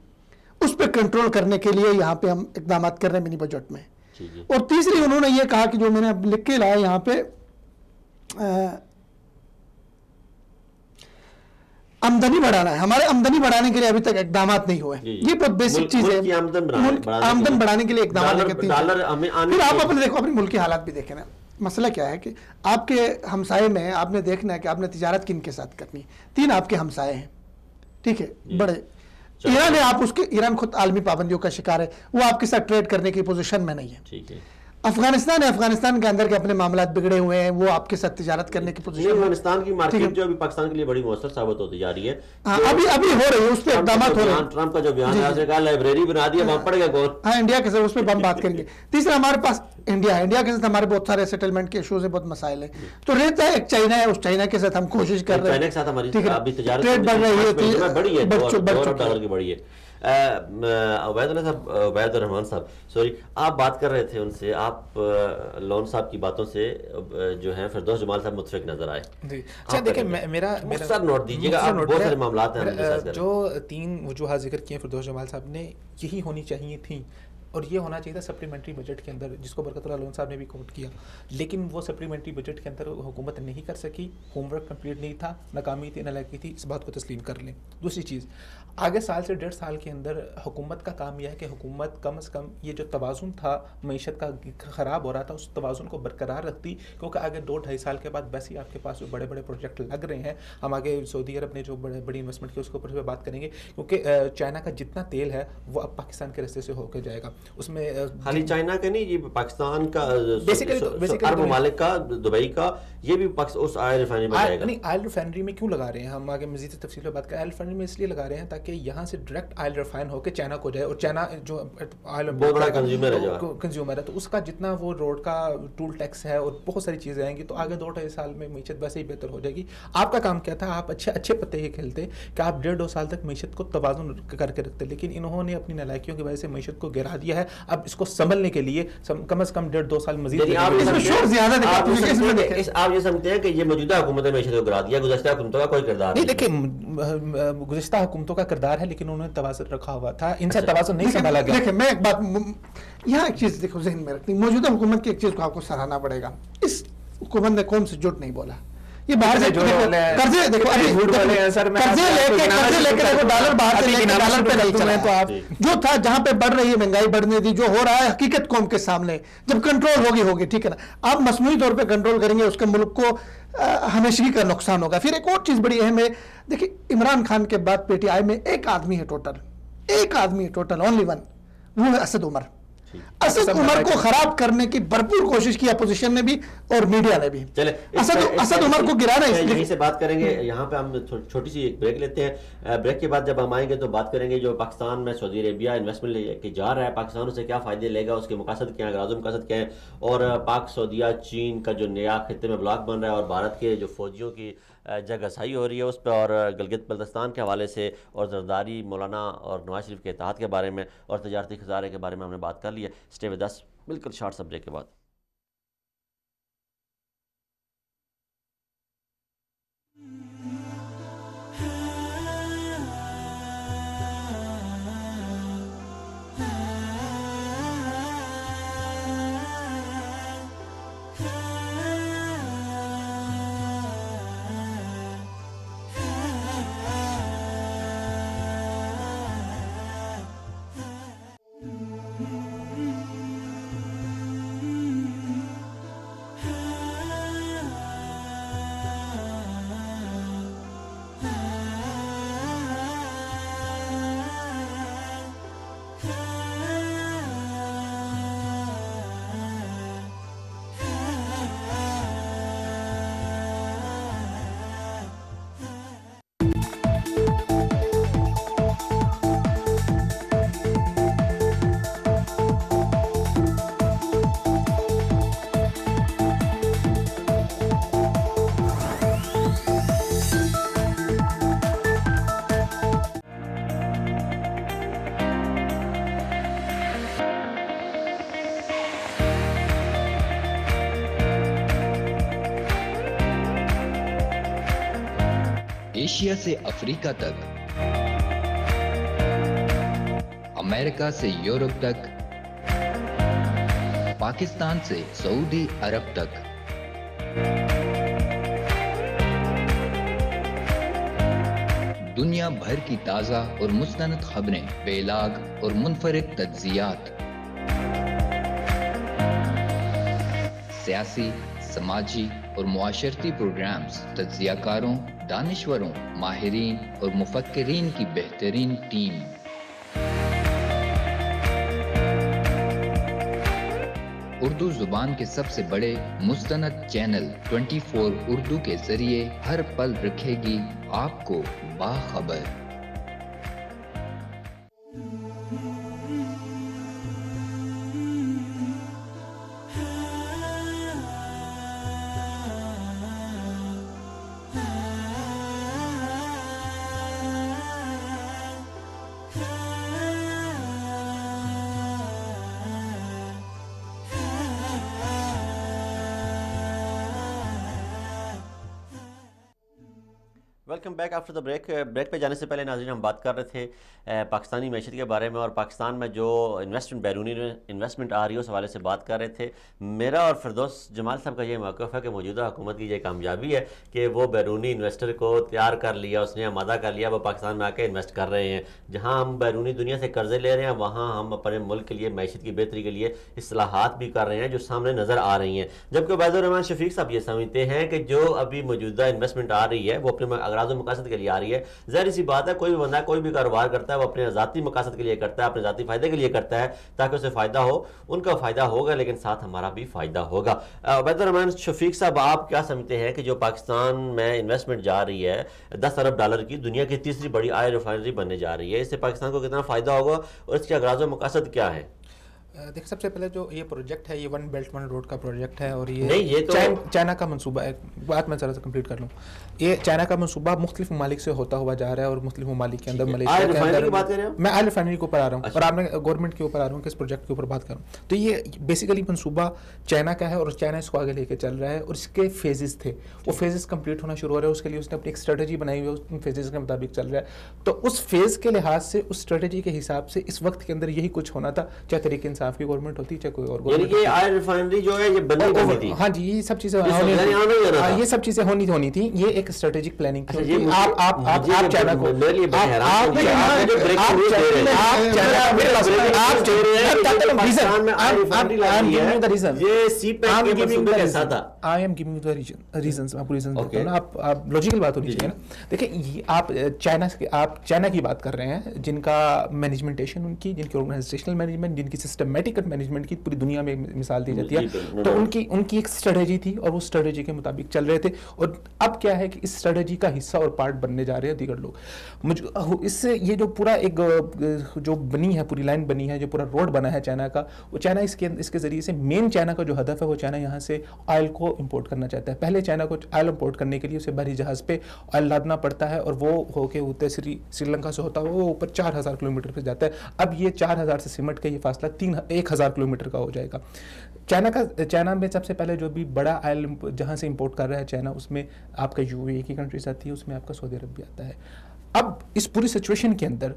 उस पर कंट्रोल करने के लिए यहाँ पे हम इकदाम कर रहे हैं मिनी बजट में। और तीसरी उन्होंने ये कहा कि जो मैंने अब लिख के लाया यहाँ पे आमदनी बढ़ाना है, हमारे आमदनी बढ़ाने के लिए अभी तक इकदाम नहीं हुए। ये बहुत बेसिक चीज है, आमदन बढ़ाने के लिए इकदाम करती है। फिर आप अपने देखो, अपनी मुल्क की हालात भी देखें ना। मसला क्या है कि आपके हमसाए में आपने देखना है कि आपने तिजारत किन के साथ करनी है। 3 आपके हमसाए हैं, ठीक है, बड़े। ईरान है, आप उसके, ईरान खुद आलमी पाबंदियों का शिकार है, वो आपके साथ ट्रेड करने की पोजीशन में नहीं है। ठीक है। अफगानिस्तान है, अफगानिस्तान के अंदर के अपने मामलात बिगड़े हुए हैं, वो आपके साथ तिजारत करने की पोजीशन। अफगानिस्तान की मार्केट जो अभी पाकिस्तान के लिए बड़ी मौसर साबित होती जा रही है। अभी अभी हो रही है, उस पर इकदाम हो रहे हैं। ट्रंप का जो बयान है, उसने कहा लाइब्रेरी बना दी, वहां पड़ गया कौन। हाँ, इंडिया के साथ उस पर हम बात करेंगे। तीसरा हमारे पास इंडिया है, इंडिया के साथ हमारे बहुत सारे सेटलमेंट के इश्यूज है, बहुत मसाइल है। तो रहता है एक चाइना है, उस चाइना के साथ हम कोशिश कर रहे हैं, चाइना के साथ हमारी ट्रेड बढ़ रही है, बढ़ी है, डॉलर की बढ़ी है। उबैद रहमान साहब, सॉरी, आप बात कर रहे थे उनसे, आप लोन साहब की बातों से जो है फिरदौस जमाल साहब मुतफिक नजर आए। अच्छा देखिए, मेरा नोट दीजिएगा, आप बहुत सारे मामलात हैं जो 3 वजूहात जिक्र किए फिरदौस जमाल साहब ने, यही होनी चाहिए थी। और ये होना चाहिए था सप्लीमेंट्री बजट के अंदर, जिसको बरकतुल्लाह लोन साहब ने भी कोट किया। लेकिन वो सप्लीमेंट्री बजट के अंदर हुकूमत नहीं कर सकी, होमवर्क कंप्लीट नहीं था, नाकामी थी, नालायकी थी, इस बात को तस्लीम कर लें। दूसरी चीज़, आगे साल से 1.5 साल के अंदर हुकूमत का काम यह है कि हुकूमत कम से कम ये जो तवाज़ुन था मीशत का ख़राब हो रहा था, उस तवाज़ुन को बरकरार रखती। क्योंकि आगे 2-2.5 साल के बाद वैसे ही आपके पास जो बड़े बड़े प्रोजेक्ट लग रहे हैं, हम आगे सऊदी अरब ने जो बड़ी इन्वेस्टमेंट की उसके ऊपर से बात करेंगे। क्योंकि चाइना का जितना तेल है वो अब पाकिस्तान के रास्ते से होकर जाएगा। उसमें खाली चाइना का नहीं, ये पाकिस्तान का बेसिकली अरब ममालिक का, दुबई का, ये भी उस ऑयल रिफाइनरी में जाएगा। नहीं, ऑयल रिफाइनरी में क्यों लगा रहे हैं, हम आगे मजीद तफसील में बात करें। ऑयल रिफाइनरी में इसलिए लगा रहे हैं ताकि यहाँ से डायरेक्ट ऑयल रिफाइन होकर चाइना को जाए, और चाइना जो ऑयल बहुत बड़ा कंज्यूमर है, तो उसका जितना वो रोड का टूल टैक्स है और बहुत सारी चीज़ें आएंगी, तो आगे 2-2.5 साल में मीशत वैसे ही बेहतर हो जाएगी। आपका काम क्या था, आप अच्छे पत्ते ये खेलते कि आप 1.5-2 साल तक मीशत को तवाज़ुन करके रखते, लेकिन इन्होंने अपनी नालायकियों की वजह से मीशत को गिरा दिया है। अब इसको संभलने के लिए कम से कम 1.5-2 साल मजीद। आप ये समझते हैं कि ये मौजूदा हुकूमत ने मीशत को गिरा दिया, गुज़श्ता हुकूमतों का कोई किरदार नहीं? देखिए, गुज़श्ता हुकूमतों का किरदार है, लेकिन उन्होंने तवाज़ुन रखा हुआ था, इनसे तवाज़ुन नहीं संभाला गया। देखिए, मैं एक बात यहाँ एक चीज़ देखो जहन में रखनी, मौजूदा हुकूमत की एक चीज़ को आपको सराहना पड़ेगा, इस हुकूमत ने कौम से जुट नहीं बोला। ये बाहर से कर्जे देखो, अभी कर्जे लेके देखो, डॉलर बाहर से लेके डॉलर पे नहीं चला। तो आप जो था, जहां पे बढ़ रही है महंगाई, बढ़ने दी, जो हो रहा है हकीकत कौम के सामने, जब कंट्रोल होगी, ठीक है ना। आप मसनूई तौर पे कंट्रोल करेंगे, उसके मुल्क को हमेशगी का नुकसान होगा। फिर एक और चीज़ बड़ी अहम है, देखिए इमरान खान के बाद पीटीआई में एक आदमी है टोटल, ओनली वन, वो है असद उमर। असद उमर को खराब करने की भरपूर कोशिश की अपोजिशन ने भी और मीडिया ने भी। चले असद उमर को गिराना, यहीं से बात करेंगे। यहाँ पे हम छोटी सी एक ब्रेक लेते हैं। ब्रेक के बाद जब हम आएंगे तो बात करेंगे जो पाकिस्तान में सऊदी अरेबिया इन्वेस्टमेंट लेके जा रहा है, पाकिस्तान से क्या फ़ायदे लेगा, उसके मकासद क्या हैं, अगराज़ मकासद क्या हैं, और पाक सऊदीया चीन का जो नया खित्ते में ब्लॉक बन रहा है, और भारत के जो फौजियों की जगहसाई हो रही है उस पर, और गिलगित बल्तिस्तान के हवाले से, और जरदारी, मौलाना और नवाज शरीफ के इत्तेहाद के बारे में, और तजारती खजारे के बारे में हमने बात कर ली है। स्टे विद अस, बिल्कुल शॉर्ट सा ब्रेक के बाद। एशिया से अफ्रीका तक, अमेरिका से यूरोप तक, पाकिस्तान से सऊदी अरब तक, दुनिया भर की ताज़ा और मुस्तनद खबरें, बेलाग और मुनफरिद तज्ज़ियात, सियासी, समाजी और मुआशरती प्रोग्राम्स, तज्ज़ियाकारों, दानिश्वरों, माहिरीन और मुफक्किरीन की बेहतरीन टीम। उर्दू जुबान के सबसे बड़े मुस्तनद चैनल 24 उर्दू के जरिए हर पल रखेगी आपको बाखबर। Welcome back after the break. Break पे जाने से पहले नाज़रीन हम बात कर रहे थे पाकिस्तानी मैशत के बारे में और पाकिस्तान में जो इन्वेस्टमेंट, बैरूनी इन्वेस्टमेंट आ रही है उस हवाले से बात कर रहे थे। मेरा और फिरदौस जमाल साहब का ये मौक़िफ़ है कि मौजूदा हुकूमत की ये कामयाबी है कि वो बैरूनी इन्वेस्टर को तैयार कर लिया, उसने आमादा कर लिया, वो पाकिस्तान में आके इन्वेस्ट कर रहे हैं। जहाँ हम बैरूनी दुनिया से कर्जे ले रहे हैं वहाँ हम अपने मुल्क के लिए मैशत की बेहतरी के लिए इस्लाहात भी कर रहे हैं जो सामने नज़र आ रही हैं। जबकि उबैदुर्रहमान शफीक साहब ये समझते हैं कि जो अभी मौजूदा इन्वेस्टमेंट आ रही है वो अपने अगराज़ व मकासद के लिए आ रही है। ज़ाहिर सी बात है, कोई भी बंदा कोई भी कारोबार करता है वो अपने ज़ाती मकासद के लिए करता है, अपने ज़ाती फ़ायदे के लिए करता है ताकि उसे फ़ायदा हो। उनका फ़ायदा होगा लेकिन साथ हमारा भी फ़ायदा होगा। उबैदुर्रहमान शफीक साहब, आप क्या समझते हैं कि जो पाकिस्तान में इन्वेस्टमेंट जा रही है 10 अरब डॉलर की, दुनिया की तीसरी बड़ी ऑयल रिफाइनरी बनने जा रही है, इससे पाकिस्तान को कितना फ़ायदा होगा और इसके अगराज़ व मकासद क्या है? देखिए, सबसे पहले जो ये प्रोजेक्ट है ये वन बेल्ट वन रोड का प्रोजेक्ट है और नहीं, ये तो चाइना का मंसूबा है। बात मैं ज़रा सा कंप्लीट कर लूँ। ये चाइना का मंसूबा मुख्तलिफ ममालिक से होता हुआ जा रहा है और मुख्तलिफ ममालिक के अंदर मलेशिया के अंदर, मैं ऑयल रिफाइनरी के ऊपर आ रहा हूँ और आपने गवर्नमेंट के ऊपर आ रहा हूँ कि इस प्रोजेक्ट के ऊपर बात करूँ। तो ये बेसिकली मंसूबा चाइना का है और चाइना इसको आगे लेके चल रहा है और इसके फेजेस थे, वो फेजेस कंप्लीट होना शुरू हो रहे हैं। उसके लिए उसने अपनी एक स्ट्रेटजी बनाई हुई है, उस फेजेस के मुताबिक चल रहा है। तो उस फेज़ के लिहाज से, उस स्ट्रेटजी के हिसाब से इस वक्त के अंदर यही कुछ होना था, चाहे तहरीक इंसाफ की गवर्नमेंट होती, कोई और ये ऑयल रिफाइनरी जो है ये बननी थी। हाँ जी, ये सब चीजें ये सब चीजें होनी थी। ये एक स्ट्रेटेजिक प्लानिंग थी। आप चाइना को I am giving the reasons, आपको रीजंस देता हूं ना। आप लॉजिकल बात होनी चाहिए ना। देखिए, आप चाइना की बात कर रहे हैं जिनका मैनेजमेंटेशन, उनकी जिनकी ऑर्गेनाइजेशनल मैनेजमेंट, जिनकी सिस्टमैटिक मैनेजमेंट की पूरी दुनिया में मिसाल दी जाती है। तो उनकी एक स्ट्रेटजी थी और वो स्ट्रेटजी के मुताबिक चल रहे थे। और अब क्या है कि इस स्ट्रेटजी का हिस्सा और पार्ट बनने जा रहे हैं दीगर लोग। इससे ये जो पूरा एक जो बनी है, पूरी लाइन बनी है, जो पूरा रोड बना है चाइना का, वो चाइना इसके जरिए से मेन चाइना का जो हदफ है वो चाइना यहाँ से ऑयल को इंपोर्ट करना चाहता है। पहले चाइना को ऑयल इंपोर्ट करने के लिए उसे बहरी जहाज पे ऑयल लादना पड़ता है और वो होके होते श्रीलंका से होता है वो ऊपर 4000 किलोमीटर पे जाता है। अब ये 4000 से सिमट के ये फासला 1000 किलोमीटर का हो जाएगा। चाइना में सबसे पहले जो भी बड़ा ऑयल जहाँ से इंपोर्ट कर रहा है चाइना, उसमें आपका यूएई की कंट्रीज आती है, उसमें आपका सऊदी अरब भी आता है। अब इस पूरी सिचुएशन के अंदर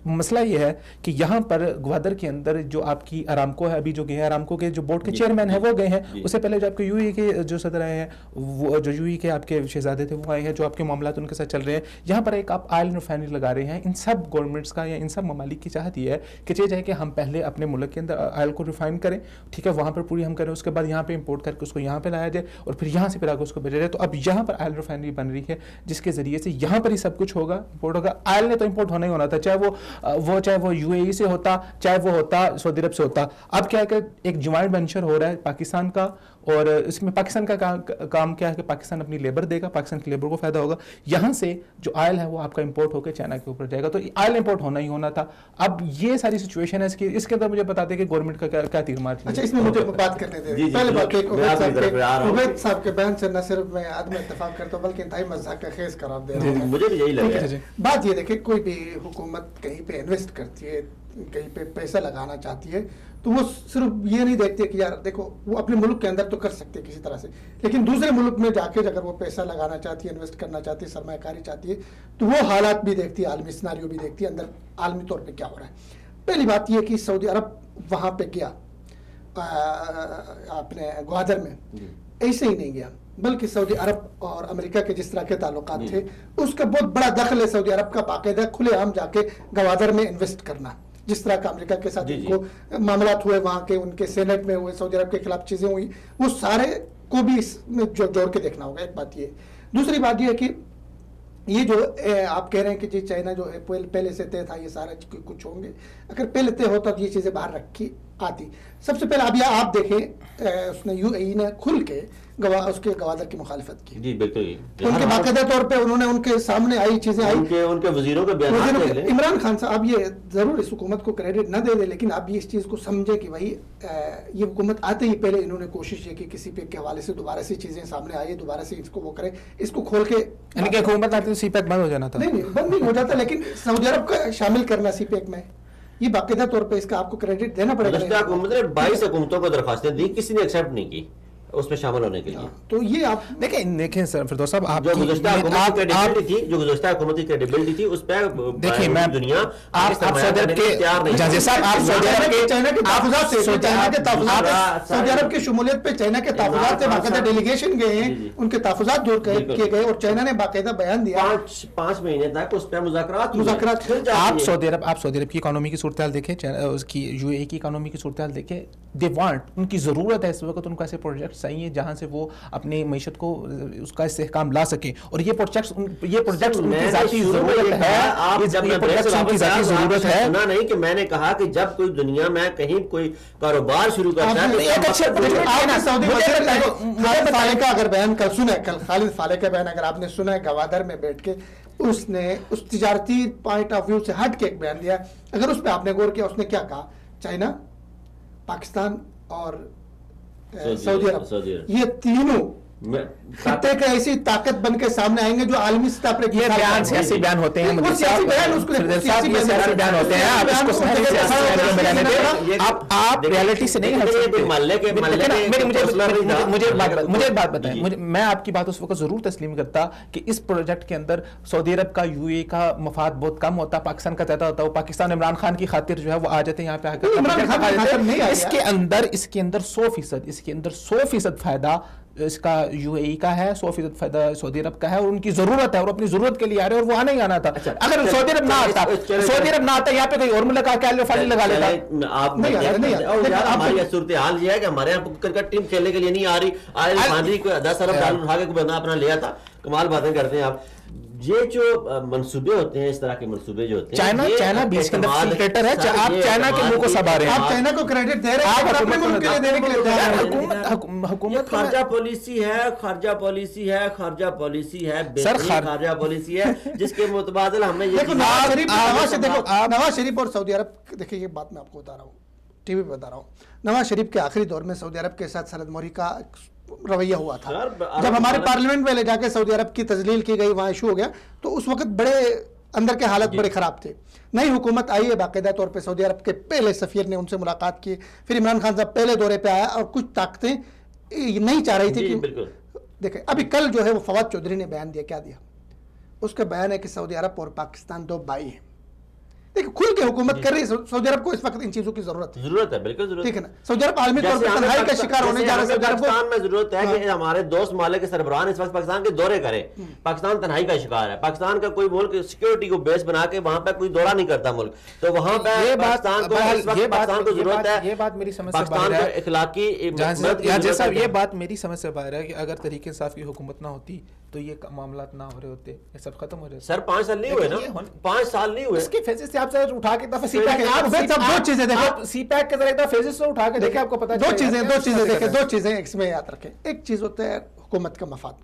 मसला ये है कि यहाँ पर ग्वादर के अंदर जो आपकी अरामको है, अभी जो गए हैं, अरामको के जो बोर्ड के चेयरमैन है वो गए हैं। उससे पहले जो आपके यूएई के जो सदर आए हैं, वो जो यूएई के आपके शहजादे थे वो आए हैं, जो आपके मामलात उनके साथ चल रहे हैं। यहाँ पर एक आप ऑयल रिफाइनरी लगा रहे हैं। इन सब गवर्नमेंट्स का या इन सब ममालिक की चाहत ये है कि चाहे कि हम पहले अपने मुल्क के अंदर ऑयल को रिफाइन करें, ठीक है, वहाँ पर पूरी हम करें, उसके बाद यहाँ पर इंपोर्ट करके उसको यहाँ पर लाया जाए और फिर यहाँ से फिर आगे उसको भेजा जाए। तो अब यहाँ पर ऑयल रिफाइनरी बन रही है जिसके जरिए से यहाँ पर ही सब कुछ होगा, इंपोर्ट होगा। ऑयल ने तो इंपोर्ट होना ही होना था, चाहे वो यूएई से होता, चाहे वो होता सऊदी अरब से होता। अब क्या है कि एक ज्वाइंट वेंचर हो रहा है पाकिस्तान का, और इसमें पाकिस्तान का काम क्या है कि पाकिस्तान अपनी लेबर देगा, पाकिस्तान की लेबर को फायदा होगा। यहाँ से जो ऑयल है वो आपका इंपोर्ट होकर चाइना के ऊपर जाएगा। तो ऑयल इंपोर्ट होना ही होना था। अब ये सारी सिचुएशन है, इसके अंदर मुझे बताते हैं कि गवर्नमेंट का क्या तीर मार। अच्छा, इसमें मुझे बात करने दे। पहले बात उबैद साहब के बयान से न सिर्फ मैं आदमी इत्तेफाक करता हूँ बल्कि इंतहाई मज़ाक का खेज करार दे रहा हूँ। मुझे भी यही लगा। बात ये देखिए, कोई भी हुकूमत कहीं पे इन्वेस्ट करती है, कहीं पे पैसा लगाना चाहती है, तो वो सिर्फ ये नहीं देखते कि यार देखो वो अपने मुल्क के अंदर तो कर सकते हैं किसी तरह से, लेकिन दूसरे मुल्क में जाके अगर वो पैसा लगाना चाहती है, इन्वेस्ट करना चाहती है, सरमायाकारी चाहती है, तो वो हालात भी देखती है, आलमी सिनारियो भी देखती है, अंदर आलमी तौर पे क्या हो रहा है। पहली बात ये कि सऊदी अरब वहाँ पे गया अपने ग्वादर में, ऐसे ही नहीं गया, बल्कि सऊदी अरब और अमेरिका के जिस तरह के ताल्लुकात थे उसका बहुत बड़ा दखल है सऊदी अरब का, बाकायदा खुलेआम जाके ग्वादर में इन्वेस्ट करना, जिस तरह का अमेरिका के साथ उनको मामलात हुए, वहाँ के उनके सेनेट में हुए, सऊदी अरब के खिलाफ चीज़ें हुई, वो सारे को भी इसमें जोड़ के देखना होगा। एक बात ये, दूसरी बात ये है कि ये जो आप कह रहे हैं कि जी चाइना जो है पहले से तय था ये सारा कुछ होंगे, अगर पहले तय होता तो ये चीज़ें बाहर रखी आती। सबसे पहले अब आप देखें उसने यूएई ने खुल के उसके गवादर की मुखालिफत की। जी बिल्कुल, उनके बाकायदा तौर पे उन्होंने उनके सामने आई चीजें आई, उनके वजीरों के बयान। इमरान खान साहब आप ये जरूर इस हुकूमत को क्रेडिट न दे दे, लेकिन आप ये इस चीज को समझे कि भाई ये हुकूमत आते ही पहले इन्होंने कोशिश की कि किसी पे के हवाले से दोबारा से चीजें सामने आई, दोबारा से इसको वो करे, इसको खोल के हुकूमत आती तो सीपैक बंद हो जाना था। नहीं बंद नहीं हो जाता, लेकिन सऊदी अरब का शामिल करना सीपैक में, ये बाकायदा तौर पे इसका आपको क्रेडिट देना पड़ेगा। 22 हुकूमतों को दरखास्तें दी, किसी ने एक्सेप्ट नहीं की उसमें शामिल होने के लिए। तो ये आप देखें सर फिरदौस साहब, आप जो गुज़श्ता हुकूमत की क्रेडिबिलिटी थी उस पर देखिए मैं दुनिया आप सऊदी अरब के जाजी साहब, आप सऊदी अरब के चाइना के तहफ़्फ़ुज़ात से, चाइना के तहफ़्फ़ुज़ात सऊदी अरब की शमूलियत पे चाइना के तहफ़्फ़ुज़ात से बाकायदा डेलीगेशन गए हैं, उनके तहफ़्फ़ुज़ात दूर किए गए और चाइना ने बाकायदा बयान दिया 5 महीने तक उस पर मुज़ाकरात। आप सऊदी अरब की इकोनॉमी की सूरत हाल देखें, उसकी यूएई की इकोनॉमी की सूरत हाल देखें, दे वांट, उनकी ज़रूरत है इस वक्त उनको ऐसे प्रोजेक्ट चाहिए जहां से वो अपनी मईशत को उसका इस्तेहकाम ला सके, और ये प्रोजेक्ट्स उनकी ज़ाती ज़रूरत है। सुना नहीं कि मैंने कहा कि जब कोई दुनिया में कहीं कोई कारोबार शुरू करता है अगर बयान कल सुना, कल खालिद फाले का बयान अगर आपने सुना है, गवादर में बैठ के उसने उस तिजारती पॉइंट ऑफ व्यू से हट के एक बयान दिया, अगर उस पर आपने गौर किया, उसने क्या कहा, चाइना, पाकिस्तान और सऊदी अरब, ये तीनों खत्ते के ऐसी ताकत बन के सामने आएंगे जो आलमी सतह पर ये बयान सियासी बयान होते हैं, सियासी बयान उसको सियासी बयान होते हैं। आप इसको आप रियलिटी से नहीं हट सकते। मुझे बात बताएं, मैं आपकी बात उस वक्त जरूर तस्लीम करता कि इस प्रोजेक्ट के अंदर सऊदी अरब का यूएई का मफाद बहुत कम होता, पाकिस्तान का ज्यादा होता, वो पाकिस्तान इमरान खान की खातिर जो है वो आ जाते हैं यहाँ पे आकर। इसके अंदर 100% फायदा इसका यूएई का है, 100% फायदा सऊदी अरब का है, और उनकी जरूरत है और अपनी जरूरत के लिए आ रहे हैं और वो आना ही आना था। अगर सऊदी अरब ना आता यहाँ पे कोई और मुल्क आके फाइनल लगा लेता। हमारी सूरत हाल ये है कि हमारे यहाँ क्रिकेट टीम खेलने के लिए नहीं आ रही, 10 अरब डॉलर उठा के बंदा अपना लिया था, कमाल बातें करते हैं आप। ये जो मंसूबे होते हैं, इस तरह के मंसूबे जो होते हैं, चाइना बीच के अंदर सीक्रेटर है, आप चाइना के मुंह को सबा रहे हैं, आप चाइना को क्रेडिट दे रहे हैं, आप अपने मुल्क के लिए देने के लिए हुकूमत खारजा पॉलिसी है, खारजा पॉलिसी है, खारजा पॉलिसी है, जिसके मुतबादिल हमने ये नवाज शरीफ और सऊदी अरब, देखिए ये बात मैं आपको बता रहा हूँ, टीवी पे बता रहा हूँ, नवाज शरीफ के आखिरी दौर में सऊदी अरब के साथ सनद मोरी का रवैया हुआ था। जब हमारे पार्लियामेंट में ले जाके सऊदी अरब की तजलील की गई, वहाँ इशू हो गया, तो उस वक्त बड़े अंदर के हालत बड़े ख़राब थे। नई हुकूमत आई है, बाकायदा तौर पे सऊदी अरब के पहले सफ़ीर ने उनसे मुलाकात की, फिर इमरान खान साहब पहले दौरे पे आया और कुछ ताकतें नहीं चाह रही थी कि देखें। अभी कल जो है वो फवाद चौधरी ने बयान दिया, क्या दिया, उसका बयान है कि सऊदी अरब और पाकिस्तान 2 भाई हैं। देखिए खुल के हुकूमत कर रही है सऊदी अरब को, इस वक्त इन चीजों की जरूरत है, बिल्कुल जरूरत, ठीक है ना। सऊदी अरब आलमी तौर पर तन्हाई का शिकार होने जा रहा है। पाकिस्तान में जरूरत है कि हमारे दोस्त मालिक के सरबराह इस वक्त पाकिस्तान के दौरे करें। पाकिस्तान तन्हाई का शिकार है, पाकिस्तान का कोई मुल्क सिक्योरिटी को बेस बना के वहां पे कोई दौरा नहीं करता मुल्क, तो वहां पे पाकिस्तान को जरूरत है। ये बात मेरी समझ से पाकिस्तान को इखलाकी, ये बात मेरी समझ से बाहर है कि अगर तरीके इंसाफ की हुकूमत ना होती तो ये मामला ना हो रहे होते, ये सब खत्म हो जाते। सर 5 साल नहीं हुए ना, 5 साल नहीं हुए, इसके फेजेस से आप सर उठा के दो चीजें देखो, सीपैक के तरह फेजेस से उठा के देखें, आपको पता दो चीजें देखें, 2 चीजें इसमें याद रखें। एक चीज होता है हुकूमत का मफाद,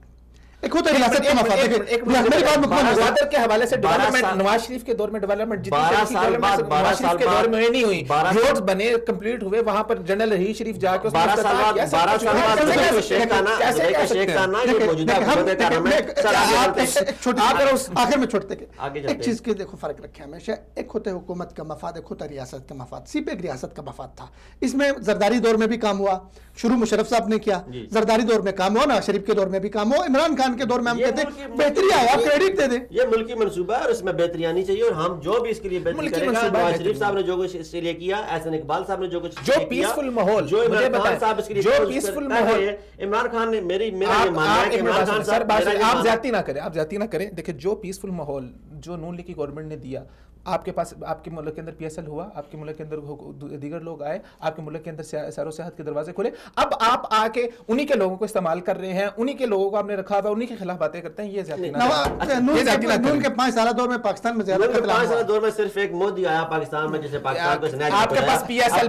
एक होता है रियासत का मफाद। मेरी बात मुकम्मल गवादर के हवाले से 12 डेवलपमेंट साल- नवाज शरीफ के दौर में डेवलपमेंट जितनी 12 तरक्की साल डेवलपमेंट बाद- 12 नवाज शरीफ साल के दौर में नहीं हुई। 12 रोड्स बने, कंप्लीट हुए, वहां पर जनरल रहीस शरीफ जाके उसने 12 साल इफ्तिताह बाद किया, सब 12 कुछ साल हुआ। बाद कैसे कह शेख सकते हैं? खाना कैसे कह सकते शेख हैं? खाना ये मौजूदा हुकूमत का नाम है। सर आगे बढ़ते हैं। आखिर में छोड़ते आगे एक चलते चीज के देखो फर्क रखे हमेशा, एक होता है हुकूमत का मफाद, एक होता है रियासत का मफाद। सिर्फ एक रियासत का मफाद था। इसमें जरदारी दौर में भी काम हुआ, शुरू मुशर्रफ साहब ने किया, जी। जरदारी दौर में काम हुआ, नवाज शरीफ के दौर में भी काम हुआ, इमरान खान के दौर में हम ये कहते मुल्की- हैं बेहतरी आया, क्रेडिट दे दें। ये मुल्की मंसूबा है और इसमें बेहतरी आनी चाहिए और हम जो भी इसके लिए बेहतरी मुल्की करेगा, मंसूबा नवाज बेहतरी शरीफ साहब ने जो कुछ इसके लिए किया, एहसन इकबाल साहब ने जो कुछ जो इसके लिए किया, पीसफुल माहौल, जो मुझे इमरान खान बताएं, साहब इसके लिए जो कोशिश पीसफुल कर रहे माहौल- हैं। इमरान खान ने मेरा ये मानना है कि एक इमरान मिनट खान सर, साहब मेरा ये आप मानना- ज्यादती ना करें, आप ज्यादती ना करें। देखिए जो पीसफुल माहौल जो नून लीग की गवर्नमेंट ने दिया, आपके पास, आपके मुल्क के अंदर पीएसएल हुआ, आपके मुल्क के अंदर दीगर लोग आए, आपके मुल्क के अंदर सैरो सेहत के दरवाजे खुले, अब आप आके उन्हीं के लोगों को इस्तेमाल कर रहे हैं, उन्हीं के लोगों को आपने रखा हुआ, उन्हीं के खिलाफ बातें करते हैं। ये ज्यादती ना करें। नून ये ज्यादती ना नून करें। के 5 साल दौर में पाकिस्तान में ज्यादा नून के कत्ल 5 हुआ। साल दौर में सिर्फ एक मोदी आया पाकिस्तान में, जिसे पाकिस्तान को स्नैच आपके किया। पास पीएसएल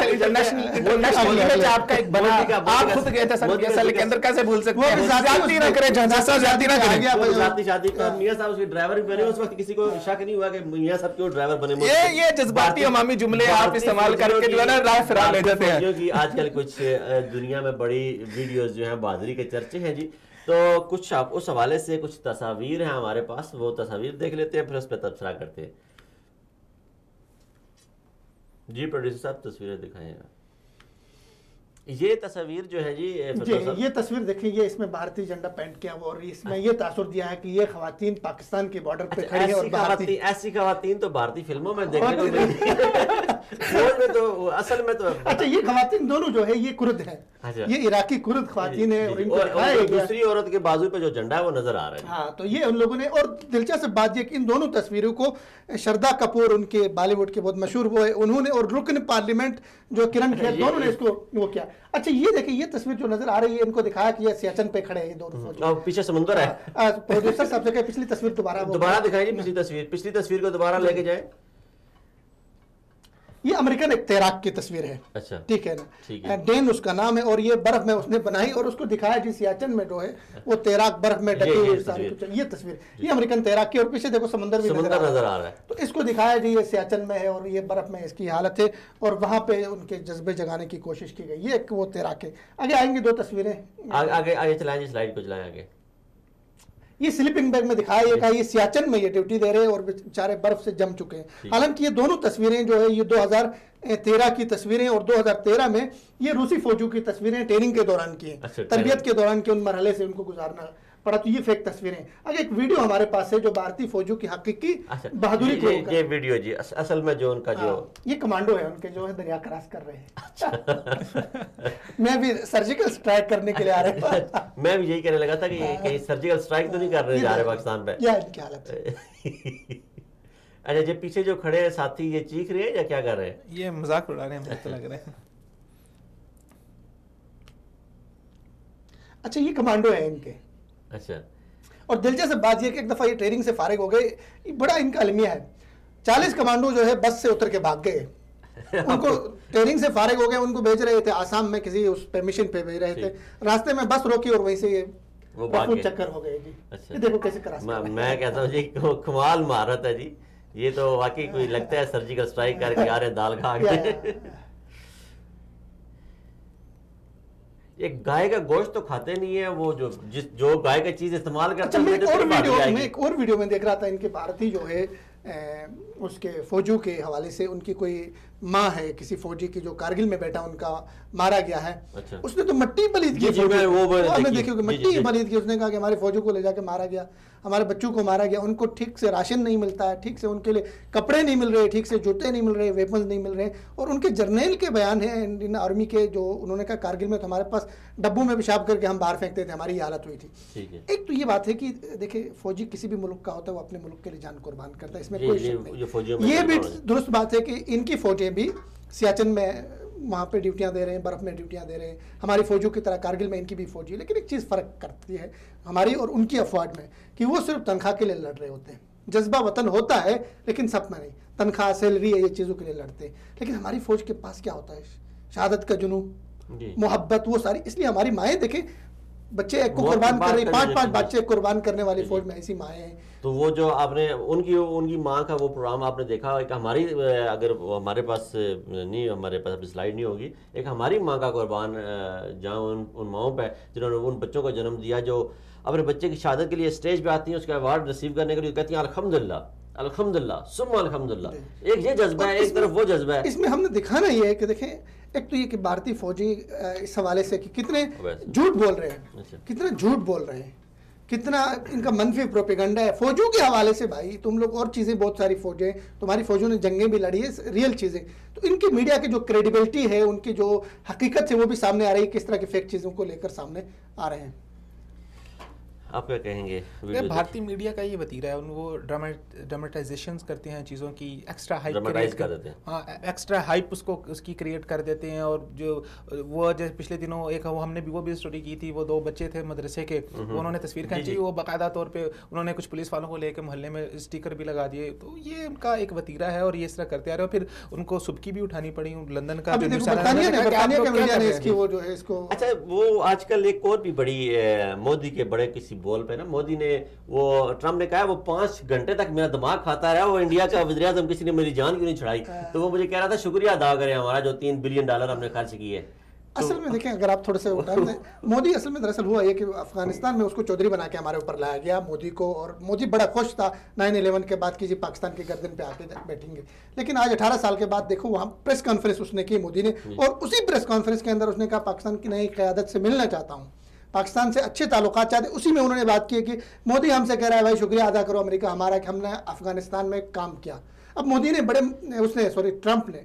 इंटरनेशनल आपका एक बना, आप खुद गए थे सर पीएसएल के अंदर, कैसे भूल सकते हैं? ज्यादती ना करें, ज्यादती ना करें। वो शादी शादी का मियां साहब उसके ड्राइवर भी बने, उस वक्त किसी को शक नहीं हुआ कि मियां साहब क्यों ड्राइवर बने। ये जज्बाती अवामी जुमले आप इस्तेमाल करके जो है ना राह फिरा ले जाते हैं। क्योंकि आजकल कुछ दुनिया में बड़ी वीडियोस जो हैं बहादुरी के चर्चे हैं जी, तो कुछ आप उस हवाले से कुछ तस्वीर हैं हमारे पास, वो तस्वीर देख लेते हैं, फिर उस पर तबसरा करते हैं। जी प्रोड्यूसर साहब तस्वीरें दिखाएं। ये तस्वीर जो है जी जी, ये तस्वीर देखिए, ये इसमें भारतीय झंडा पेंट किया हुआ और इसमें ये तासुर दिया है कि ये खवातीन पाकिस्तान के बॉर्डर पे खड़ी है और भारतीय ऐसी खवातीन तो भारतीय फिल्मों में देखने को मिलती है। फौज में तो असल में तो अच्छा, ये खवातीन दोनों जो है ये कुर्द है, अच्छा। ये इराकी कुर्द खवातीन है और इनको और दिखाया गया। दूसरी औरत के बाजू पे जो झंडा है वो नजर आ रहा है। हाँ, तो ये उन लोगों ने, और दिलचस्प बात ये कि इन दोनों तस्वीरों को श्रद्धा कपूर, उनके बॉलीवुड के बहुत मशहूर वो है, उन्होंने, और रुकन पार्लियामेंट जो किरण खेर, दोनों ने इसको वो किया। अच्छा, ये देखिए, ये तस्वीर जो नजर आ रही है, इनको दिखाया कि ये सियाचिन पे खड़े हैं ये दोनों फौजी। और पीछे समुंदर है। प्रोड्यूसर साहब से कहे पिछली तस्वीर दोबारा दिखाइए, पिछली तस्वीर को दोबारा लेके जाए। ये अमेरिकन एक तैराक की तस्वीर है। अच्छा, ठीक है ना, ठीक है। डेन उसका नाम है, और ये बर्फ में उसने बनाई और उसको दिखाया जी सियाचिन में जो है वो तैराक बर्फ में ढकी हुई सारी कुछ। ये तस्वीर, ये अमेरिकन तैराक की, और पीछे देखो समंदर भी नजर आ रहा है। तो इसको दिखाया जी ये सियाचिन में है और ये बर्फ में इसकी हालत है, और वहां पे उनके जज्बे जगाने की कोशिश की गई। ये एक वो तैराक है। आगे आएंगे 2 तस्वीरें, आगे चलाएं जी, स्लाइड को चलाएं आगे। ये स्लीपिंग बैग में दिखाया गया, ये सियाचिन में ये ड्यूटी दे रहे हैं और बेचारे बर्फ से जम चुके हैं। हालांकि ये दोनों तस्वीरें जो है ये 2013 की तस्वीरें, और 2013 में ये रूसी फौजियों की तस्वीरें ट्रेनिंग के दौरान की हैं। अच्छा, तरबियत के दौरान के उन मरहले से उनको गुजारना पड़ा। तो ये फेक तस्वीरें। आगे एक वीडियो हमारे पास है जो भारतीय फौजियों की हकीकी बहादुरी को, ये वीडियो जी असल में जो उनका जो ये कमांडो है उनके, जो है दरिया क्रॉस कर रहे हैं। मैं भी सर्जिकल स्ट्राइक करने के लिए आ रहे हैं। मैं भी यही कहने लगा था कि कहीं सर्जिकल स्ट्राइक तो नहीं कर रहे जा रहे पाकिस्तान पे। यह इनकी हालत है। अच्छा, ये पीछे जो खड़े हैं साथी, ये चीख रहे हैं या क्या कर रहे हैं? ये मजाक उड़ा रहे हैं, मुझे तो लग रहा है। अच्छा, ये कमांडो है इनके। अच्छा, और दिलचस्प बात यह कि एक दफा ये ट्रेनिंग से फारिग हो गए, ये बड़ा इनका अलमिया है। 40 कमांडो जो है बस से उतर के भाग गए। उनको ट्रेनिंग से फारिग हो गए, उनको भेज रहे थे आसाम में, किसी उस पे मिशन पे भेज रहे थे। रास्ते में बस रोकी और वहीं से ये वो भाग गए। चक्कर हो गए जी। अच्छा, ये देखो कैसे क्रॉस कर रहे हैं। मैं कहता हूँ जी कमाल महारत है जी, ये तो वाकई कोई लगता है सर्जिकल स्ट्राइक करके आ रहे दाल खा के। ये गाय का गोश्त तो खाते नहीं है, वो जो गाय का चीज इस्तेमाल करते हैं। मैं एक और वीडियो में देख रहा था, इनके भारतीय जो है उसके फौजियों के हवाले से, उनकी कोई माँ है किसी फौजी की जो कारगिल में बैठा उनका मारा गया है। अच्छा। उसने तो मिट्टी पलीद की, आपने देखी होगी, मिट्टी पलीद की। उसने कहा कि हमारे फौजियों को ले जाके मारा गया, हमारे बच्चों को मारा गया, उनको ठीक से राशन नहीं मिलता है, ठीक से उनके लिए कपड़े नहीं मिल रहे, ठीक से जूते नहीं मिल रहे, वेपन्स नहीं मिल रहे। और उनके जर्नल के बयान हैं इंडियन आर्मी के, जो उन्होंने कहा कारगिल में तो हमारे पास डब्बों में पेशाब करके हम बाहर फेंकते थे, हमारी हालत हुई थी। एक तो ये बात है कि देखिए, फौजी किसी भी मुल्क का होता है वो अपने मुल्क के लिए जान कुर्बान करता है, इसमें कोई शक नहीं। ये भी दुरुस्त बात है कि इनकी फौजें भी सियाचिन में वहाँ पे ड्यूटियाँ दे रहे हैं, बर्फ़ में ड्यूटियाँ दे रहे हैं, हमारी फौजियों की तरह कारगिल में इनकी भी फौजी है। लेकिन एक चीज़ फ़र्क करती है हमारी और उनकी अफवाज में, कि वो सिर्फ तनख्वाह के लिए लड़ रहे होते हैं। जज्बा वतन होता है लेकिन सपना नहीं, तनख्वाह सैलरी है, ये चीज़ों के लिए लड़ते हैं। लेकिन हमारी फ़ौज के पास क्या होता है? शहादत का जुनून, मोहब्बत, वो सारी। इसलिए हमारी माएँ देखें, बच्चे एक को मौत की कुर्बान बात कर रही, करने 5-5 जैसी बच्चे कुर्बान करने वाली फौज में ऐसी माएँ हैं। तो वो जो आपने उनकी माँ का वो प्रोग्राम आपने देखा, एक हमारी अगर हमारे पास नहीं, हमारे पास अभी स्लाइड नहीं होगी, एक हमारी माँ का कुर्बान जहाँ उन माओं पे जिन्होंने उन बच्चों को जन्म दिया, जो अपने बच्चे की शहादत के लिए स्टेज पे आती हैं, उसका अवार्ड रिसीव करने के लिए कहती हैं अल्हम्दुलिल्लाह अल्हम्दुलिल्लाह सुम्मा अल्हम्दुलिल्लाह। एक ये जज्बा है, एक तरफ वो जज्बा है। इसमें हमने दिखाना ये है कि देखें, एक तो ये कि भारतीय फौजी इस हवाले से कि कितने झूठ बोल रहे हैं, कितना झूठ बोल रहे हैं, कितना इनका मनफी प्रोपेगंडा है फौजों के हवाले से। भाई तुम लोग और चीज़ें, बहुत सारी फौजें, तुम्हारी फौजों ने जंगें भी लड़ी है, रियल चीज़ें। तो इनकी मीडिया की जो क्रेडिबिलिटी है, उनकी जो हकीकत है वो भी सामने आ रही है, किस तरह की फेक चीज़ों को लेकर सामने आ रहे हैं। आप क्या कहेंगे? भारतीय मीडिया का ये वतीरा है, वो ड्रामेटाइजेशन करते हैं चीज़ों की, एक्स्ट्रा हाइप कर देते हैं। हाँ, एक्स्ट्रा हाइप उसकी क्रिएट कर देते हैं। और जो वो जैसे पिछले दिनों एक हमने भी वो भी स्टोरी की थी, वो 2 बच्चे थे मदरसे के, उन्होंने तस्वीर खींची, वो बाकायदा तौर पे उन्होंने कुछ पुलिस वालों को लेकर मोहल्ले में स्टिकर भी लगा दिए। तो ये उनका एक वतीरा है और ये इस तरह करते आ रहे हैं। फिर उनको सुबकी भी उठानी पड़ी लंदन का। अच्छा, वो आजकल एक और भी बड़ी मोदी के बड़े किसी बोल पे ना, मोदी ने वो ट्रम्प ने कहा वो 5 घंटे तक मेरा दिमाग खाता रहा, वो इंडिया का वज़ीर आज़म किसी ने मेरी जान क्यों नहीं छुड़ाई। तो वो मुझे कह रहा था शुक्रिया अदा करें हमारा जो $3 बिलियन हमने खर्च किए। असल में देखें, अगर आप थोड़े से मोदी असल में दरअसल हुआ ये कि अफगानिस्तान में उसको चौधरी बना के हमारे ऊपर लाया गया मोदी को, और मोदी बड़ा खुश था 9/11 के बाद कि जी पाकिस्तान के गर्दन पे आके बैठेंगे। लेकिन आज 18 साल के बाद देखो, वहाँ प्रेस कॉन्फ्रेंस उसने की मोदी ने, और उसी प्रेस कॉन्फ्रेंस के अंदर उसने कहा पाकिस्तान की नई क़यादत से मिलना चाहता हूँ, पाकिस्तान से अच्छे ताल्लुकात चाहते। उसी में उन्होंने बात की कि मोदी हमसे कह रहा है भाई शुक्रिया अदा करो अमेरिका हमारा कि हमने अफगानिस्तान में काम किया। अब मोदी ने ट्रंप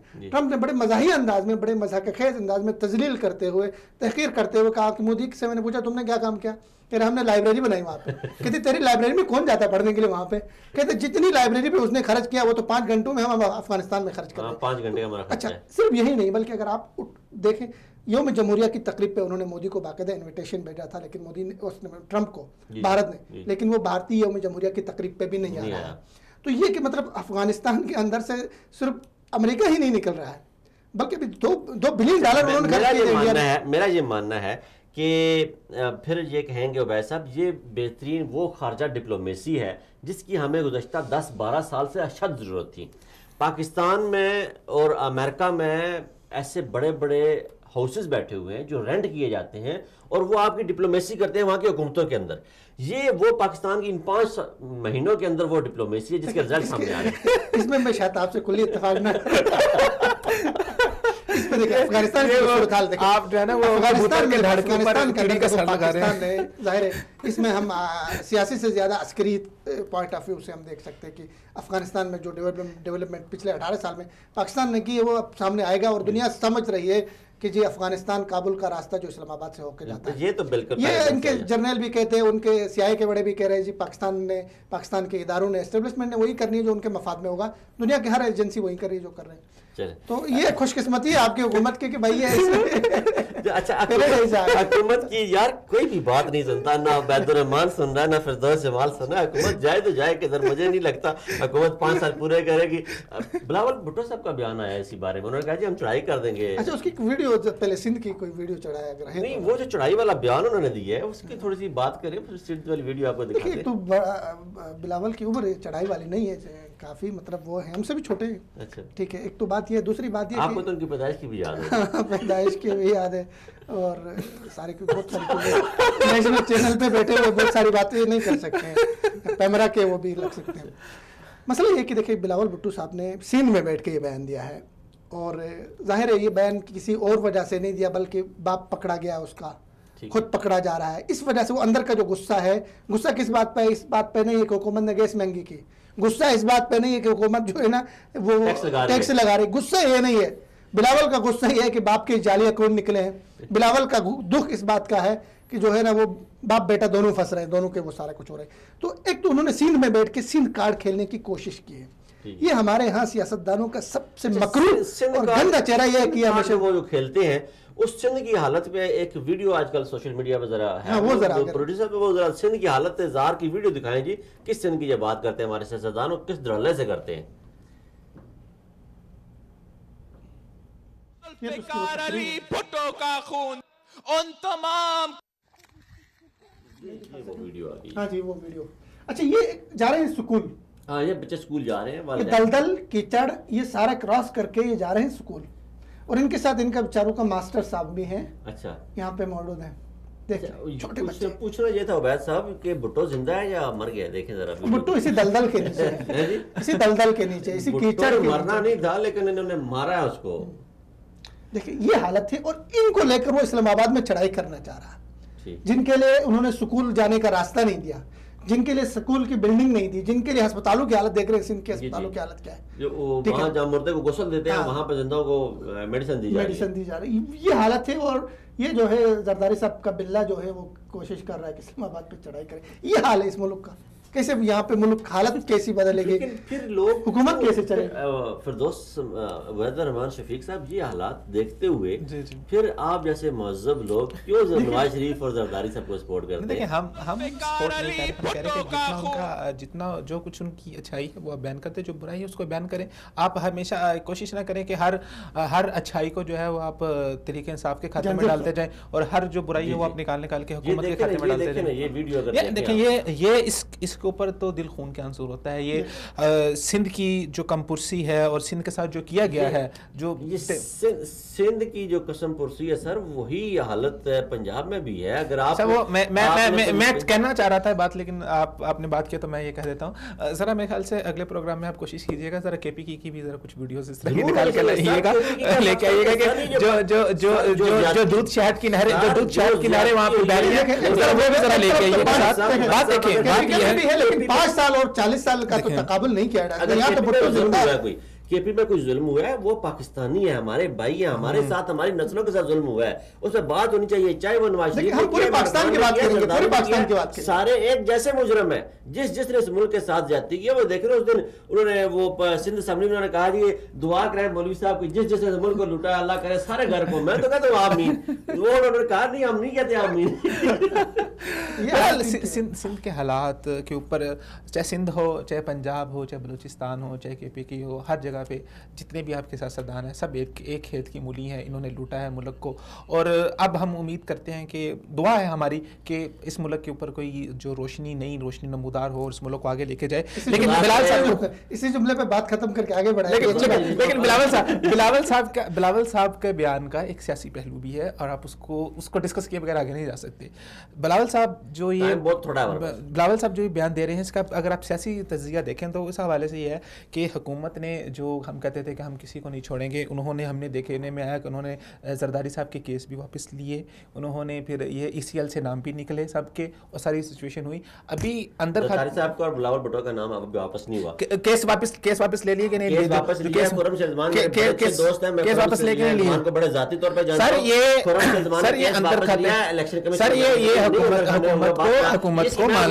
ने बड़े मज़ाहिया अंदाज में, बड़े मज़ाक़-ए-ख़ेज़ अंदाज में तज़लील करते हुए, तहक़ीर करते हुए कहा कि मोदी से मैंने पूछा तुमने क्या काम किया, कह रहे हमने लाइब्रेरी बनाई वहाँ पे। कहते तेरी लाइब्रेरी में कौन जाता है पढ़ने के लिए वहाँ पे? कहते जितनी लाइब्रेरी पे उसने खर्च किया वो तो 5 घंटों में हम अफगानिस्तान में खर्च कर रहे हैं। 5 घंटे का हमारा खर्च। अच्छा, सिर्फ यही नहीं बल्कि अगर आप देखें, यौम जमहूरिया की तकरीब पे उन्होंने मोदी को बाकायदा इन्विटेशन भेजा था, लेकिन मोदी ने उसने ट्रंप को, भारत ने, लेकिन वो भारतीय यौम जमहूरिया की तकरीब पे भी नहीं आ रहा है। तो ये कि मतलब अफगानिस्तान के अंदर से सिर्फ अमेरिका ही नहीं निकल रहा है, बल्कि भी $2 बिलियन उन्होंने खर्च किए। मेरा ये मानना है कि फिर ये कहेंगे उबैद साहब, ये बेहतरीन वो खारजा डिप्लोमेसी है जिसकी हमें गुज़श्ता 10-12 साल से अशद ज़रूरत थी। पाकिस्तान में और अमेरिका में ऐसे बड़े बड़े हाउसेस बैठे हुए हैं जो रेंट किए जाते हैं और वो आपकी डिप्लोमेसी करते हैं वहाँ की हुकूमतों के अंदर। ये वो पाकिस्तान की इन 5 महीनों के अंदर वो डिप्लोमेसी है जिसके रिजल्ट सामने आ रहे हैं। इसमें मैं शायद आपसे कुल्ली इत्तेफाक ना इसमें देखिए अफगानिस्तान की सूरत-हाल देखिए, आप जो है ना वो अफगानिस्तान में अफगानिस्तान का पाकिस्तान है, जाहिर है इसमें हम सियासी से ज़्यादा अस्करी पॉइंट ऑफ व्यू से हम देख सकते हैं कि अफगानिस्तान में जो डेवलपमेंट पिछले 18 साल में पाकिस्तान ने की है वो अब सामने आएगा, और दुनिया समझ रही है कि जी अफगानिस्तान काबुल का रास्ता जो इस्लामाबाद से होकर जाता है, ये तो बिल्कुल, ये इनके जर्नल भी कहते हैं, उनके CIA के बड़े भी कह रहे हैं जी पाकिस्तान के इदारों ने, एस्टेब्लिशमेंट ने वही करनी है जो उनके मफाद में होगा। दुनिया की हर एजेंसी वही कर रही है जो कर रहे हैं। तो ये खुशकिस्मती है आपकी हुकूमत की कि भाई ये अच्छा, हुकूमत की यार कोई भी बात नहीं सुनता, ना अबैदुर्रहमान सुन रहा है, ना फिरदौस जमाल सुन रहा है। हुकूमत जाए तो जाए किधर, मुझे नहीं लगता हुकूमत 5 साल पूरे करेगी। बिलावल भुट्टो साहब का बयान आया इसी बारे में, उन्होंने कहा जी हम चढ़ाई कर देंगे। अच्छा, उसकी वीडियो पहले सिंध की कोई वीडियो चढ़ाया अगर है, नहीं वो जो चढ़ाई वाला बयान उन्होंने दिया है उसकी थोड़ी सी बात करें, फिर सिंध वाली वीडियो आपको दिखाते हैं। तो बिलावल की उम्र चढ़ाई वाली नहीं है, काफी मतलब वो है हमसे भी छोटे। अच्छा, ठीक है, एक तो बात ये, दूसरी बात ये आपको तो उनकी पैदाइश की भी याद है। पैदाइश की भी याद है, और सारी बहुत सारी चीजें नेशनल चैनल पे बैठे हुए बहुत सारी बातें नहीं कर सकते हैं, कैमरा के वो भी लग सकते हैं। मसला ये कि देखिए बिलावल भुट्टो साहब ने सिंध में बैठ के ये बयान दिया है, और जाहिर है ये बयान किसी और वजह से नहीं दिया, बल्कि बाप पकड़ा गया उसका, खुद पकड़ा जा रहा है, इस वजह से वो अंदर का जो गुस्सा है, गुस्सा किस बात पे, इस बात पे नहीं है कि हुकूमत ने गैस महंगी की, गुस्सा इस बात पे नहीं है कि हुकूमत जो है ना वो टैक्स लगा रही, गुस्सा ये नहीं है। बिलावल का गुस्सा ये है कि बाप के जाली अकाउंट निकले हैं। बिलावल का दुख इस बात का है कि जो है ना वो बाप बेटा दोनों फंस रहे हैं, दोनों के वो सारा कुछ हो रहा है। तो एक तो उन्होंने सिंध में बैठ के सिंध कार्ड खेलने की कोशिश की है। ये हमारे यहाँ सियासतदानों का सबसे मकरूह और गंदा चेहरा यह है कि हमेशा वो जो खेलते हैं उस सिंध की हालत में एक वीडियो आजकल सोशल मीडिया पे जरा है, वो जरा प्रोड्यूसर पे वो जरा सिंध की हालत ज़ार की वीडियो दिखाएं जी, किस सिंध की जब बात करते हैं हमारे सियासतदान किस धड़ल्ले से करते हैं। भुट्टो का खून उन तमाम ये वो वीडियो आ गई। हाँ जी वो वीडियो। अच्छा ये जा रहे हैं स्कूल, हाँ ये बच्चे स्कूल जा रहे हैं, ये वालिदैन दलदल कीचड़ ये सारा क्रॉस करके ये जा रहे हैं स्कूल, और इनके साथ इनका बेचारों का मास्टर साहब भी हैं अच्छा यहाँ पे मौजूद हैं। देखिए छोटे बच्चे। पूछना ये था उबैद साहब कि भुट्टो जिंदा है या मर गया, देखें जरा। भुट्टो इसी दलदल के नीचे है, इसी दलदल के नीचे, इसी कीचड़ के मरना नहीं था लेकिन इन्होंने मारा है उसको। देखिए ये हालत थी, और इनको लेकर वो इस्लामाबाद में चढ़ाई करना चाह रहा, ठीक। जिनके लिए उन्होंने स्कूल जाने का रास्ता नहीं दिया, जिनके लिए स्कूल की बिल्डिंग नहीं दी, जिनके लिए अस्पतालों की हालत देख रहे हैं, सिंध के अस्पतालों की हालत क्या है, जो वहाँ जहाँ मुर्दे को गुस्ल देते हैं वहाँ पर जिंदाओं को मेडिसिन दी जा रही है। ये हालत है। और ये जो है जरदारी साहब का बिल्ला जो है वो कोशिश कर रहा है कि इस्लामाबाद पे चढ़ाई करे। ये हाल है इस मुल्क का, कैसे यहाँ पे मुल्क हालत कैसी बदलेगी, लेकिन फिर लोग हुकूमत कैसे चले। फिरदौस उबैदुर रहमान शफीक साहब ये हालात देखते हुए जी, जी। फिर आप जैसे महजब लोग क्यों नवाज शरीफ और जरदारी साहब को सपोर्ट करते देखिए हैं? हम सपोर्ट नहीं कर रहे, हम कह रहे हैं कि जितना उनका जितना जो कुछ उनकी अच्छाई है वो आप बयान करते हैं, जो बुराई है उसको बयान करें। आप हमेशा कोशिश ना करें कि हर अच्छाई को जो है वो आप तरीके इंसाफ के खाते में डालते जाएं, और हर जो बुराई है वो आप निकाल के हुकूमत के खाते में डालते जाएं। ये वीडियो अगर देखिए ये इसके ऊपर तो दिल खून के आंसू होता है। ये सिंध की जो कमपुरसी है और सिंध के साथ जो किया गया है, जो सिंध की जो कसम पुरसी है सर, वही हालत पंजाब में भी है। अगर आप वो मैं कहना चाह रहा था बात, लेकिन आपने बात किया तो मैं ये कह देता हूँ। जरा मेरे ख्याल से अगले प्रोग्राम में आप कोशिश कीजिएगा, जरा केपी की भी जरा कुछ वीडियोस इस तरह की निकाल के लाइएगा, लेके आइएगा कि जो दूध शहद की नहरें वहाँ पे बह रही है, वो भी जरा लेके आइएगा। बात देखिए, बात ये है लेकिन 5 साल और 40 साल का तो तकाबुल नहीं किया अगर यहाँ तो भुट्टो जिंदा है, कोई केपी में कुछ जुल्म हुआ है, वो पाकिस्तानी है, हमारे भाई है, हमारे साथ हमारी नस्लों के साथ जुल्म हुआ है, उस पर बात होनी चाहिए। चाहे वो नवाज शरीफ हम पूरे पाकिस्तान की बात करेंगे, पूरे पाकिस्तान की बात, सारे एक जैसे मुजरम है। जिसने इस मुल्क के साथ ज्यादती की है, वो देख रहे उस दिन उन्होंने वो सिंध असेंबली में उन्होंने कहा कि दुआ करें मौलवी साहब की, जिस मुल्क को लुटा अल्लाह करे सारे घर को। मैं तो कहता हूँ आमीन, वो उन्होंने कहा नहीं, हम नहीं कहते आमीन। सिंध के हालात के ऊपर, चाहे सिंध हो, चाहे पंजाब हो, चाहे बलूचिस्तान हो, चाहे केपी की हो, हर जगह पे जितने भी आपके सियासतदान हैं सब एक खेत की मूली हैं। इन्होंने लूटा है मुल्क को, और अब हम उम्मीद करते हैं कि दुआ है हमारी कि इस मुल्क के ऊपर कोई जो नई रोशनी नमूदार हो और इस मुल्क को आगे लेके जाए। लेकिन बिलावल साहब इसी जुमले पे बात खत्म करके आगे बढ़ाएं। लेकिन बिलावल साहब के बयान का एक सियासी पहलू भी है, और आप उसको डिस्कस किए बगैर आगे नहीं जा सकते। बिलावल साहब जो ये बयान दे रहे हैं, इसका अगर आप सियासी तजिया देखें तो इस हवाले से ये है कि हुकूमत ने जो हम कहते थे कि हम किसी को नहीं छोड़ेंगे, हमने देखने में आया कि उन्होंने जरदारी साहब के केस भी वापस लिए, उन्होंने फिर ये ECL से नाम भी निकले सबके, और सारी सिचुएशन हुई। अभी अंदर जरदारी साहब का और बिलावल भुट्टो का नाम अब वापस नहीं हुआ। केस वापस ले लिए कि नहीं? केस वापस लिया। खुर्रम शेरमान के दोस्त हैं, केस वापस लेके नहीं लिए को बड़े जाती तौर पे जानता हूं। सर ये अंदर खाते इलेक्शन कमीशन, सर ये हुकूमत को मान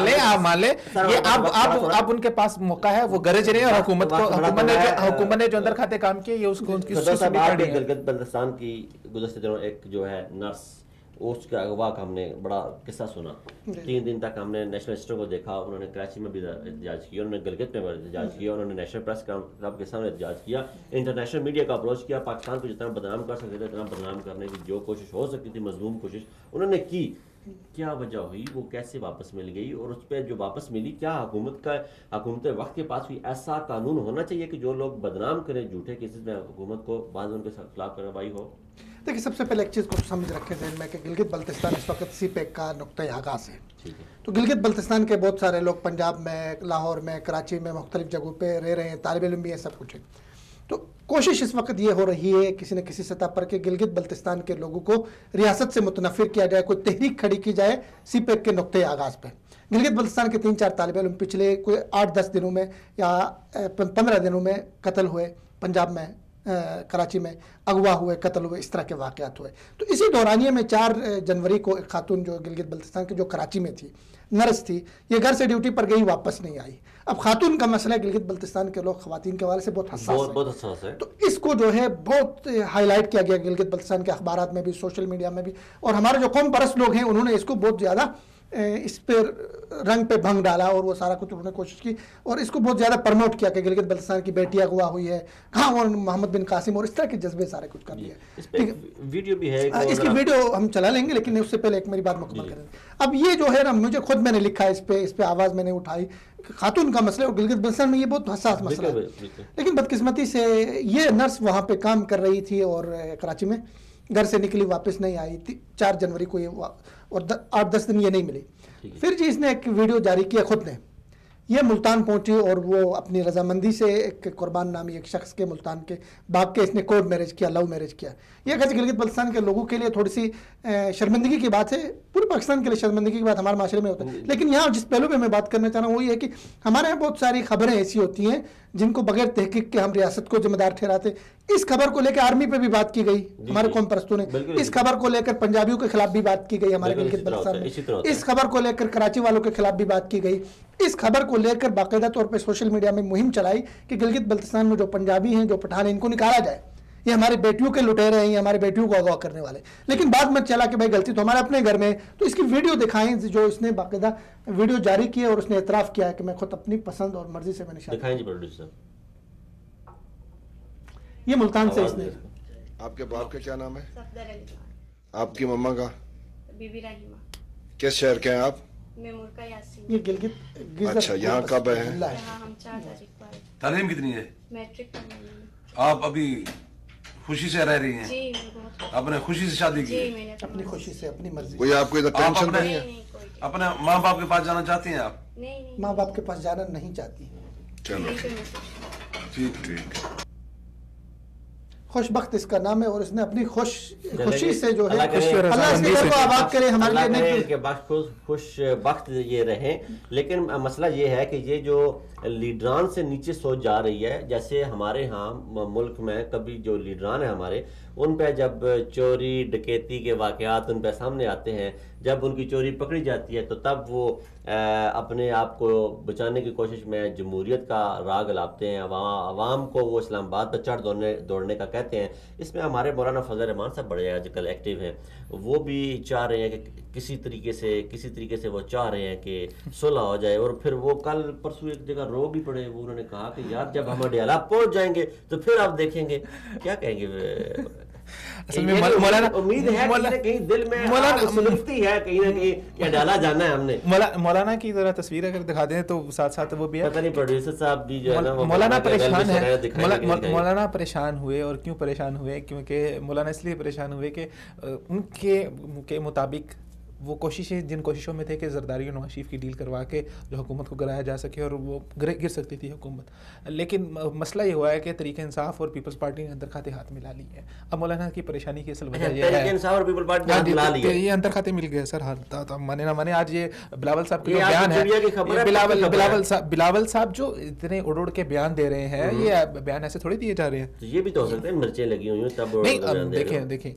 ले ये अब उनके पास मौका है, वो गरज रहे हैं, और हुकूमत ने जो अंदर खाते काम किए ये उसको उनकी गिलगित बल्तिस्तान की गुज़श्ते दिनों एक जो है नर्स, उसका अगवा का हमने बड़ा किस्सा सुना। 3 दिन तक हमने नेशनल रजिस्टर को देखा, उन्होंने कराची में भी एहतजाज किया, उन्होंने गिलगित में एहतजाज किया, उन्होंने नेशनल प्रेस क्लब के सामने एहतजाज किया, इंटरनेशनल मीडिया का अप्रोच किया, पाकिस्तान को जितना बदनाम कर सकते थे इतना बदनाम करने की जो कोशिश हो सकती थी, मजलूम कोशिश उन्होंने की। क्या वजह हुई, वो कैसे वापस मिल गई, और उस पर जो वापस मिली, क्या हुकूमत वक्त के पास भी ऐसा कानून होना चाहिए कि जो लोग बदनाम करें झूठे केसेस में हुकूमत को बाद उनके खिलाफ कार्रवाई हो? देखिए सबसे पहले एक चीज़ को समझ रखें ज़हन में कि गिलगित बल्तिस्तान इस वक्त CPEC का नुक्ता आगाज़ है। तो गिलगित बल्तिस्तान के बहुत सारे लोग पंजाब में, लाहौर में, कराची में, मुख्तलिफ जगहों पे रह रहे हैं, तालिब इल्म भी हैं, सब कुछ है। तो कोशिश इस वक्त ये हो रही है किसी न किसी सतह पर कि गिलगित बल्तिस्तान के लोगों को रियासत से मुतनफ़िर किया जाए, कोई तहरीक खड़ी की जाए CPEC के नुक्ते आगाज़ पे। गिलगित बल्तिस्तान के 3-4 तालिब इल्म पिछले कोई 8-10 दिनों में या 15 दिनों में कत्ल हुए, पंजाब में कराची में अगवा हुए, कत्ल हुए, इस तरह के वाक़यात हुए। तो इसी दौरानिए में 4 जनवरी को एक खातून जो गिलगित बल्तिस्तान की जो कराची में थी, नर्स थी, ये घर से ड्यूटी पर गई, वापस नहीं आई। अब खातून का मसला गिलगित बल्तिस्तान के लोग ख़वातीन के हवाले से बहुत हसास है। तो इसको जो है बहुत हाईलाइट किया गया गिलगित बल्तिस्तान के अखबारात में भी, सोशल मीडिया में भी, और हमारे जो कौम परस्त लोग हैं उन्होंने इसको बहुत ज़्यादा इस पर रंग पे भंग डाला और वो सारा कुछ उन्होंने कोशिश की और इसको बहुत ज़्यादा प्रमोट किया कि गिलगित बल्तिस्तान की बेटी अगवा हुई है, हाँ, और मोहम्मद बिन कासिम और इस तरह के जज्बे सारे कुछ कर दिए। ठीक है, वीडियो भी है, इसकी वीडियो हम चला लेंगे, लेकिन उससे पहले एक मेरी बात मुकम्मल करेंगे। अब ये जो है ना, मुझे खुद मैंने लिखा है, इस पे आवाज़ मैंने उठाई, खातून का मसला और गिलगित बल्तिस्तान में ये बहुत हसास मसला है। लेकिन बदकिस्मती से ये नर्स वहाँ पे काम कर रही थी और कराची में घर से निकली, वापस नहीं आई थी 4 जनवरी को ये, और 8-10 दिन ये नहीं मिली। फिर जी इसने एक वीडियो जारी किया खुद ने, ये मुल्तान पहुंची और वो अपनी रजामंदी से एक कुर्बान नामी एक शख्स के मुल्तान के बाप के इसने कोर्ट मैरिज किया, लव मैरिज किया। यह अगर गिलगित बल्तिस्तान के लोगों के लिए थोड़ी सी शर्मिंदगी की बात है, पूरे पाकिस्तान के लिए शर्मिंदगी की बात हमारे माशरे में होता है। लेकिन यहाँ जिस पहलू पे मैं बात करना चाह रहा हूँ वो ये है कि हमारे यहाँ बहुत सारी खबरें ऐसी होती हैं जिनको बगैर तहकीक के हम रियासत को जिम्मेदार ठहराते। इस खबर को लेकर आर्मी पे भी बात की गई हमारे कौम परस्तों ने, इस खबर को लेकर पंजाबियों के खिलाफ भी बात की गई हमारे गिलगित बल्तिस्तान में, इस खबर को लेकर कराची वालों के खिलाफ भी बात की गई, इस खबर को लेकर बाकायदा तौर पर सोशल मीडिया में मुहिम चलाई कि गिलगित बल्तिस्तान में जो पंजाबी हैं, जो पठान हैं, इनको निकाला जाए, ये हमारे बेटियों के लुटेरे हैं, ये हमारे बेटियों को अगवा करने वाले। लेकिन बाद में चला कि भाई गलती तो हमारे अपने घर में है, तो इसकी वीडियो दिखाएं जो इसने बाकायदा वीडियो जारी की है और उसने एतराफ़ किया है कि मैं खुद अपनी पसंद और मर्जी से मैंने शादी। ये मुल्तान से इसने। आपके बाप का क्या नाम है? आपकी मम्मा का? बीबी रहीमा। किस शहर के हैं आप? मेमूर का यासीन। ये गिलगित। अच्छा, यहाँ कब है? यहाँ हम 4 तारीख को आए। तालीम कितनी है? मैट्रिक करने में। आप अभी खुशी से रह रही हैं? जी, मैं बहुत आपने खुशी से शादी की? जी, मैंने अपनी खुशी से, अपनी मर्जी। कोई आपको इधर टेंशन नहीं है? अपने माँ बाप के पास जाना चाहती हैं आप? नहीं, माँ बाप के पास जाना नहीं चाहती। चलो ठीक। खुशबख्त इसका नाम है और इसने अपनी खुशी से जो है अल्लाह इसके घर को आबाद करे, हमारे लिए के खुशबख्त ये रहे। लेकिन मसला ये है कि ये जो लीडरान से नीचे सोच जा रही है, जैसे हमारे यहाँ मुल्क में कभी जो लीडरान है हमारे, उन पे जब चोरी डकैती के वाक़यात उन पे सामने आते हैं, जब उनकी चोरी पकड़ी जाती है तो तब वो अपने आप को बचाने की कोशिश में जमहूरियत का राग लाते हैं, अवाम को वो इस्लामाबाद पर चढ़ दौड़ने का कहते हैं। इसमें हमारे मौलाना फजल रहमान साहब बड़े आजकल एक्टिव हैं, वो भी चाह रहे हैं कि किसी तरीके से वो चाह रहे हैं कि सुलह हो जाए। और फिर वो कल परसों एक जगह रो भी पड़े, वो उन्होंने कहा कि यार जब हम अडियाला पहुंच जाएंगे तो फिर आप देखेंगे। क्या कहेंगे? असल में मौलाना उम्मीद है कि कहीं दिल में सुलगती है कहीं ना कहीं कि डाला जाना है हमने। मौलाना की जरा तस्वीर अगर दिखा दें तो साथ साथ वो भी है, पता नहीं प्रोड्यूसर साहब भी जो है ना मौलाना परेशान है। मौलाना परेशान हुए और क्यों परेशान हुए? क्योंकि मौलाना इसलिए परेशान हुए कि उनके मुताबिक वो कोशिशें जिन कोशिशों में थे कि जरदारी और नवाज शरीफ की डील करवा के जो हुकूमत को गिराया जा सके और वो गिर सकती थी हुकूमत, लेकिन मसला ये हुआ है कि तरीके इंसाफ और पीपल्स पार्टी ने अंदर खाते हाथ मिला ली है। अब मौलाना की परेशानी की असल वजह ये है ये अंदर खाते मिल गए सर। हाथ माने ना माने, आज ये बिलावल साहब का जो बयान है, बिलावल साहब जो इतने उड़ के बयान दे रहे हैं, ये बयान ऐसे थोड़ी दिए जा रहे हैं। ये भी तो हो सकता है मिर्चें लगी हुई हैं तब नहीं। देखें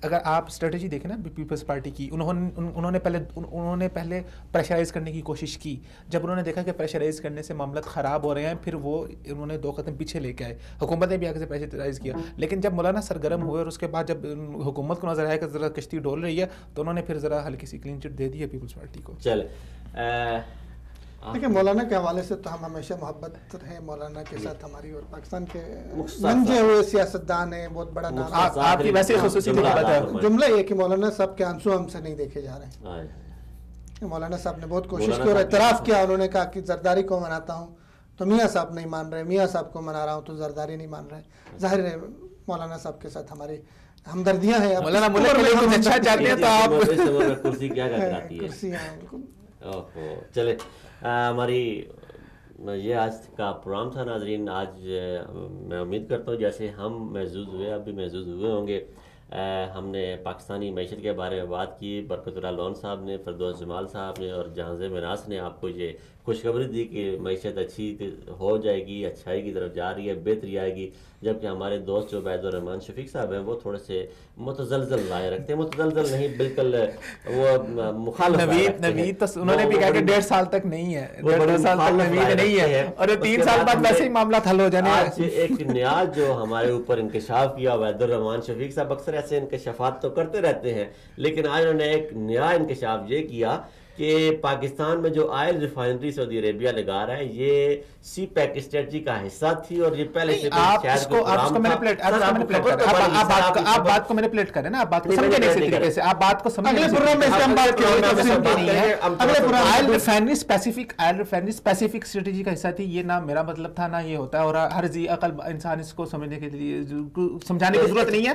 अगर आप स्ट्रेटजी देखें ना पीपल्स पार्टी की, उन्होंने पहले प्रेशराइज करने की कोशिश की। जब उन्होंने देखा कि प्रेशराइज करने से मामला ख़राब हो रहे हैं, फिर उन्होंने 2 कदम पीछे लेके आए। हुकूमत ने भी आगे से प्रेशराइज किया, लेकिन जब मौलाना सरगर्म हुए और उसके बाद जब हुकूमत को नजर आया कि ज़रा कश्ती डोल रही है, तो उन्होंने फिर ज़रा हल्की सी क्लीन चिट दे दी है पीपल्स पार्टी को। चले देखिए, मौलाना के हवाले से तो हम हमेशा मोहब्बत रहे मौलाना के साथ हमारी, और पाकिस्तान के मंजे हुए सियासतदान है, बहुत बड़ा नाम। आपकी वैसे खुसूसी जुमला ये कि मौलाना साहब के आंसू हमसे नहीं देखे जा रहे हैं। मौलाना साहब ने बहुत कोशिश की और एतराफ़ किया, उन्होंने कहा कि जरदारी को मनाता हूँ तो मियाँ साहब नहीं मान रहे, मियाँ साहब को मना रहा हूँ तो जरदारी नहीं मान रहे। जाहिर है मौलाना साहब के साथ हमारी हमदर्दियाँ हैं। मौलाना अच्छा चाहते हैं तो आप कुर्सी क्या कराती है? ओहो, चले हमारी ये आज का प्रोग्राम था नाजरीन। आज मैं उम्मीद करता हूँ जैसे हम महसूस हुए, अब भी महसूस हुए होंगे। हमने पाकिस्तानी मैशत के बारे में बात की, बरकतुल्लाह लोन साहब ने, फरदौस जमाल साहब ने और जहांज़े मिनास ने आपको ये खुशखबरी दी कि मैशत अच्छी हो जाएगी, अच्छाई की तरफ जा रही है, बेहतरी आएगी। जबकि हमारे दोस्त जो उबैदुर रहमान शफीक साहब हैं वो थोड़े से मुतज़लज़ल राय रखते हैं। मुतज़लज़ल नहीं, बिल्कुल वो मुखालिफ नवीद तो उन्होंने भी कहा कि 1.5 साल तक नहीं है, 1.5 साल तक नवीद नहीं है और 3 साल बाद वैसे ही मामला हल हो जाने। आज एक नया जो हमारे ऊपर इंकशाफ किया उबैदुर रहमान शफीक साहब अक्सर ऐसे इंकशाफात तो करते रहते हैं, लेकिन आज उन्होंने एक नया इंकशाफ ये किया कि पाकिस्तान में जो ऑयल रिफाइनरी सऊदी अरेबिया लगा रहा है ये सी पैक स्ट्रेटजी का हिस्सा थी और ये पहले से आप इसको मैनिपुलेट आप बात को मैनिपुलेट करें ना, आप बात को समझे नहीं इसी तरीके से, आप बात को समझे। अगले प्रोग्राम में हम बात करेंगे, अगले programme oil refinery specific strategy का हिस्सा थी, ये ना मेरा मतलब था ना ये होता है, और हर जी अकल इंसान इसको समझने के लिए समझाने की जरूरत नहीं है।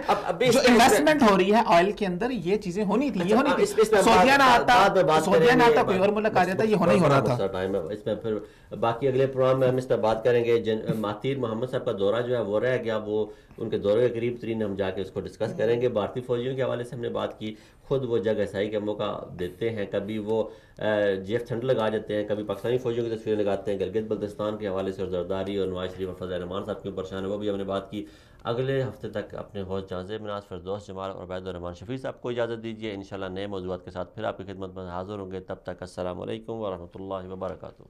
जो इन्वेस्टमेंट हो रही है ऑयल के अंदर ये चीजें होनी थी, ये होनी थी। सऊदिया ना आता कोई और मुल्क आ जाता, ये होना ही होना था। टाइम है इसमें, फिर बाकी अगले प्रोग्राम में हम इस पर बात करेंगे। मातिर मोहम्मद साहब का दौरा जो है वो रह गया, वो उनके दौरे के करीब तरीन हम जाके उसको डिस्कस करेंगे। भारतीय फौजियों के हवाले से हमने बात की, खुद वो जगह सही का मौका देते हैं, कभी वो जेफ ठंड लगा देते हैं, कभी पाकिस्तानी फौजियों की तस्वीरें लगाते हैं। गिलगित बल्तिस्तान के हवाले से और जरदारी और नवाज शरीफ और फजल रहमान साहब क्यों परेशान है वो भी हमने बात की। अगले हफ्ते तक अपने होस्ट जहाज़े मिनाज, फिरदौस जमाल और उबैदुर रहमान शफीक साहब को इजाज़त दीजिए। इंशाल्लाह नए मौज़ूआत के साथ फिर आपकी खिदमत में हाज़िर होंगे। तब तक अस्सलामु अलैकुम व रहमतुल्लाहि व बरकातुहू।